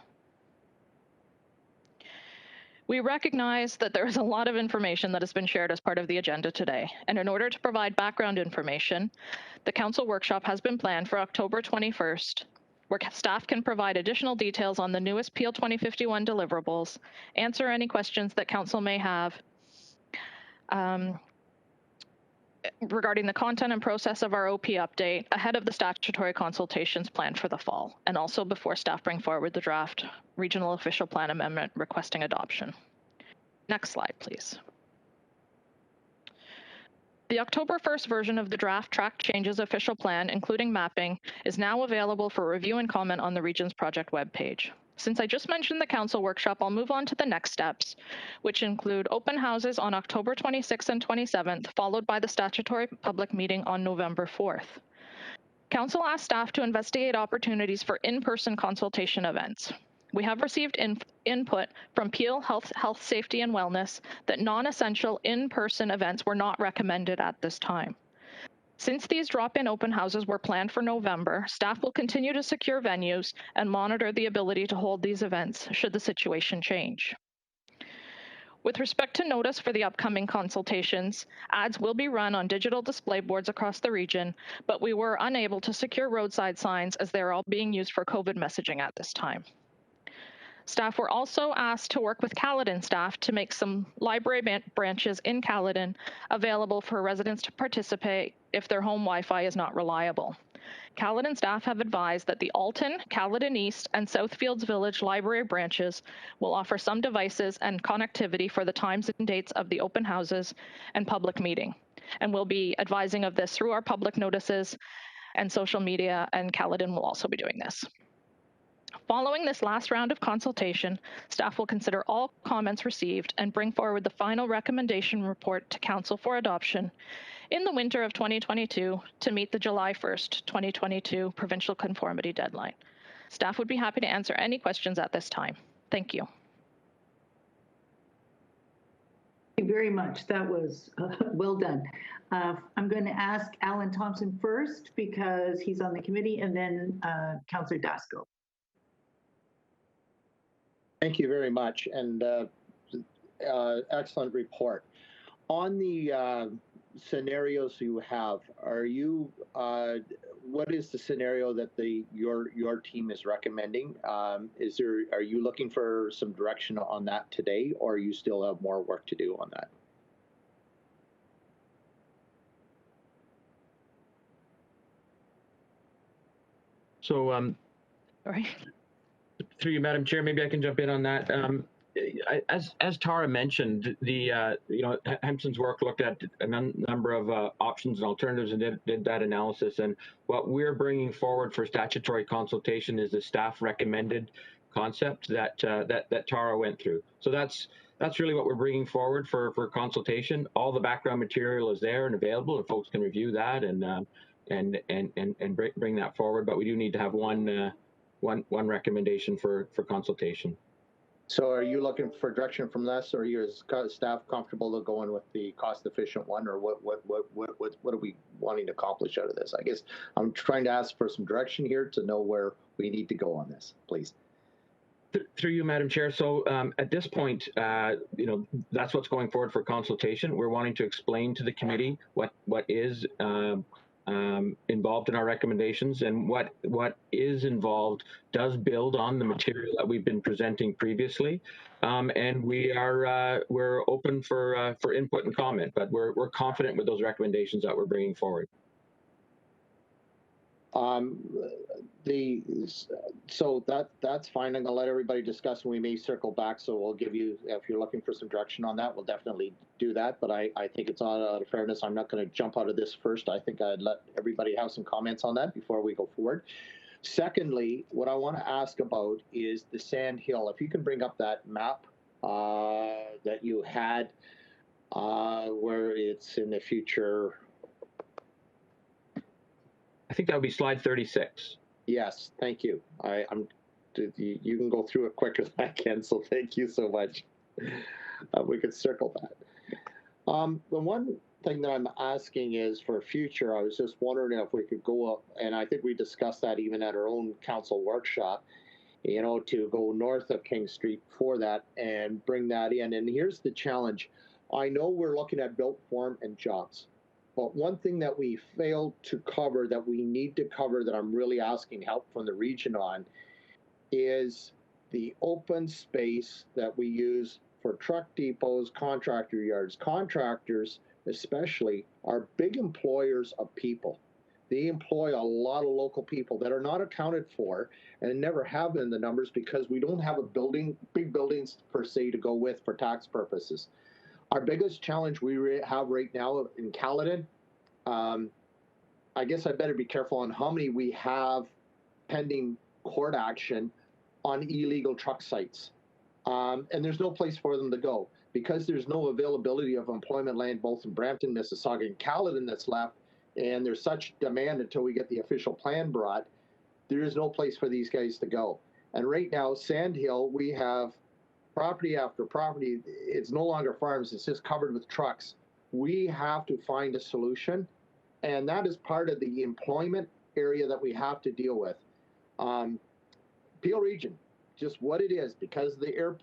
Q: We recognize that there is a lot of information that has been shared as part of the agenda today, and in order to provide background information, the council workshop has been planned for October 21st, where staff can provide additional details on the newest PL 2051 deliverables, answer any questions that council may have, regarding the content and process of our OP update ahead of the statutory consultations planned for the fall, and also before staff bring forward the draft Regional Official Plan Amendment requesting adoption. Next slide, please. The October 1st version of the draft track changes official plan, including mapping, is now available for review and comment on the Region's project webpage. Since I just mentioned the council workshop, I'll move on to the next steps, which include open houses on October 26th and 27th, followed by the statutory public meeting on November 4th. Council asked staff to investigate opportunities for in-person consultation events. We have received input from Peel Health, Safety and Wellness that non-essential in-person events were not recommended at this time. Since these drop-in open houses were planned for November, staff will continue to secure venues and monitor the ability to hold these events should the situation change. With respect to notice for the upcoming consultations, ads will be run on digital display boards across the region, but we were unable to secure roadside signs as they are all being used for COVID messaging at this time. Staff were also asked to work with Caledon staff to make some library branches in Caledon available for residents to participate if their home Wi-Fi is not reliable. Caledon staff have advised that the Alton, Caledon East, and Southfields Village library branches will offer some devices and connectivity for the times and dates of the open houses and public meeting, and we'll be advising of this through our public notices and social media, and Caledon will also be doing this. Following this last round of consultation, staff will consider all comments received and bring forward the final recommendation report to Council for adoption in the winter of 2022 to meet the July 1st, 2022 provincial conformity deadline. Staff would be happy to answer any questions at this time. Thank you.
A: Thank you very much. That was well done. I'm going to ask Alan Thompson first because he's on the committee, and then Councillor Dasco.
D: Thank you very much, and excellent report. On the scenarios you have, are you? What is the scenario that your team is recommending? Are you looking for some direction on that today, or you still have more work to do on that?
O: So,
Q: Sorry.
O: Through you, Madam Chair, maybe I can jump in on that. As Tara mentioned, Hempson's work looked at a number of options and alternatives and did that analysis. And what we're bringing forward for statutory consultation is the staff recommended concept that Tara went through. So that's really what we're bringing forward for consultation. All the background material is there and available, and folks can review that and bring that forward. But we do need to have one recommendation for consultation.
D: So are you looking for direction from us, or are your staff comfortable to go in with the cost-efficient one, or what are we wanting to accomplish out of this? I guess I'm trying to ask for some direction here to know where we need to go on this, please.
O: Through you, Madam Chair. So at this point, that's what's going forward for consultation. We're wanting to explain to the committee what is involved in our recommendations, and what is involved does build on the material that we've been presenting previously. And we're open for input and comment, but we're confident with those recommendations that we're bringing forward.
D: So that's fine. I'm gonna let everybody discuss, and we may circle back. So we'll give you, if you're looking for some direction on that, we'll definitely do that. But I think it's out of fairness, I'm not going to jump out of this first. I think I'd let everybody have some comments on that before we go forward. Secondly, what I want to ask about is the Sand Hill. If you can bring up that map that you had, where it's in the future.
O: I think that would be slide 36.
D: Yes, thank you. You can go through it quicker than I can, so thank you so much. We could circle that. The one thing that I'm asking is for future, I was just wondering if we could go up, and I think we discussed that even at our own council workshop, to go north of King Street for that and bring that in. And here's the challenge. I know we're looking at built form and jobs. But one thing that we failed to cover, that we need to cover, that I'm really asking help from the region on, is the open space that we use for truck depots, contractor yards. Contractors, especially, are big employers of people. They employ a lot of local people that are not accounted for and never have been in the numbers because we don't have big buildings per se to go with for tax purposes. Our biggest challenge we have right now in Caledon, I guess I better be careful on how many we have pending court action on illegal truck sites. And there's no place for them to go because there's no availability of employment land both in Brampton, Mississauga, and Caledon that's left, and there's such demand until we get the official plan brought, there is no place for these guys to go. And right now, Sand Hill, we have property after property. It's no longer farms, it's just covered with trucks. We have to find a solution, and that is part of the employment area that we have to deal with. Peel Region, just what it is, because of the airport.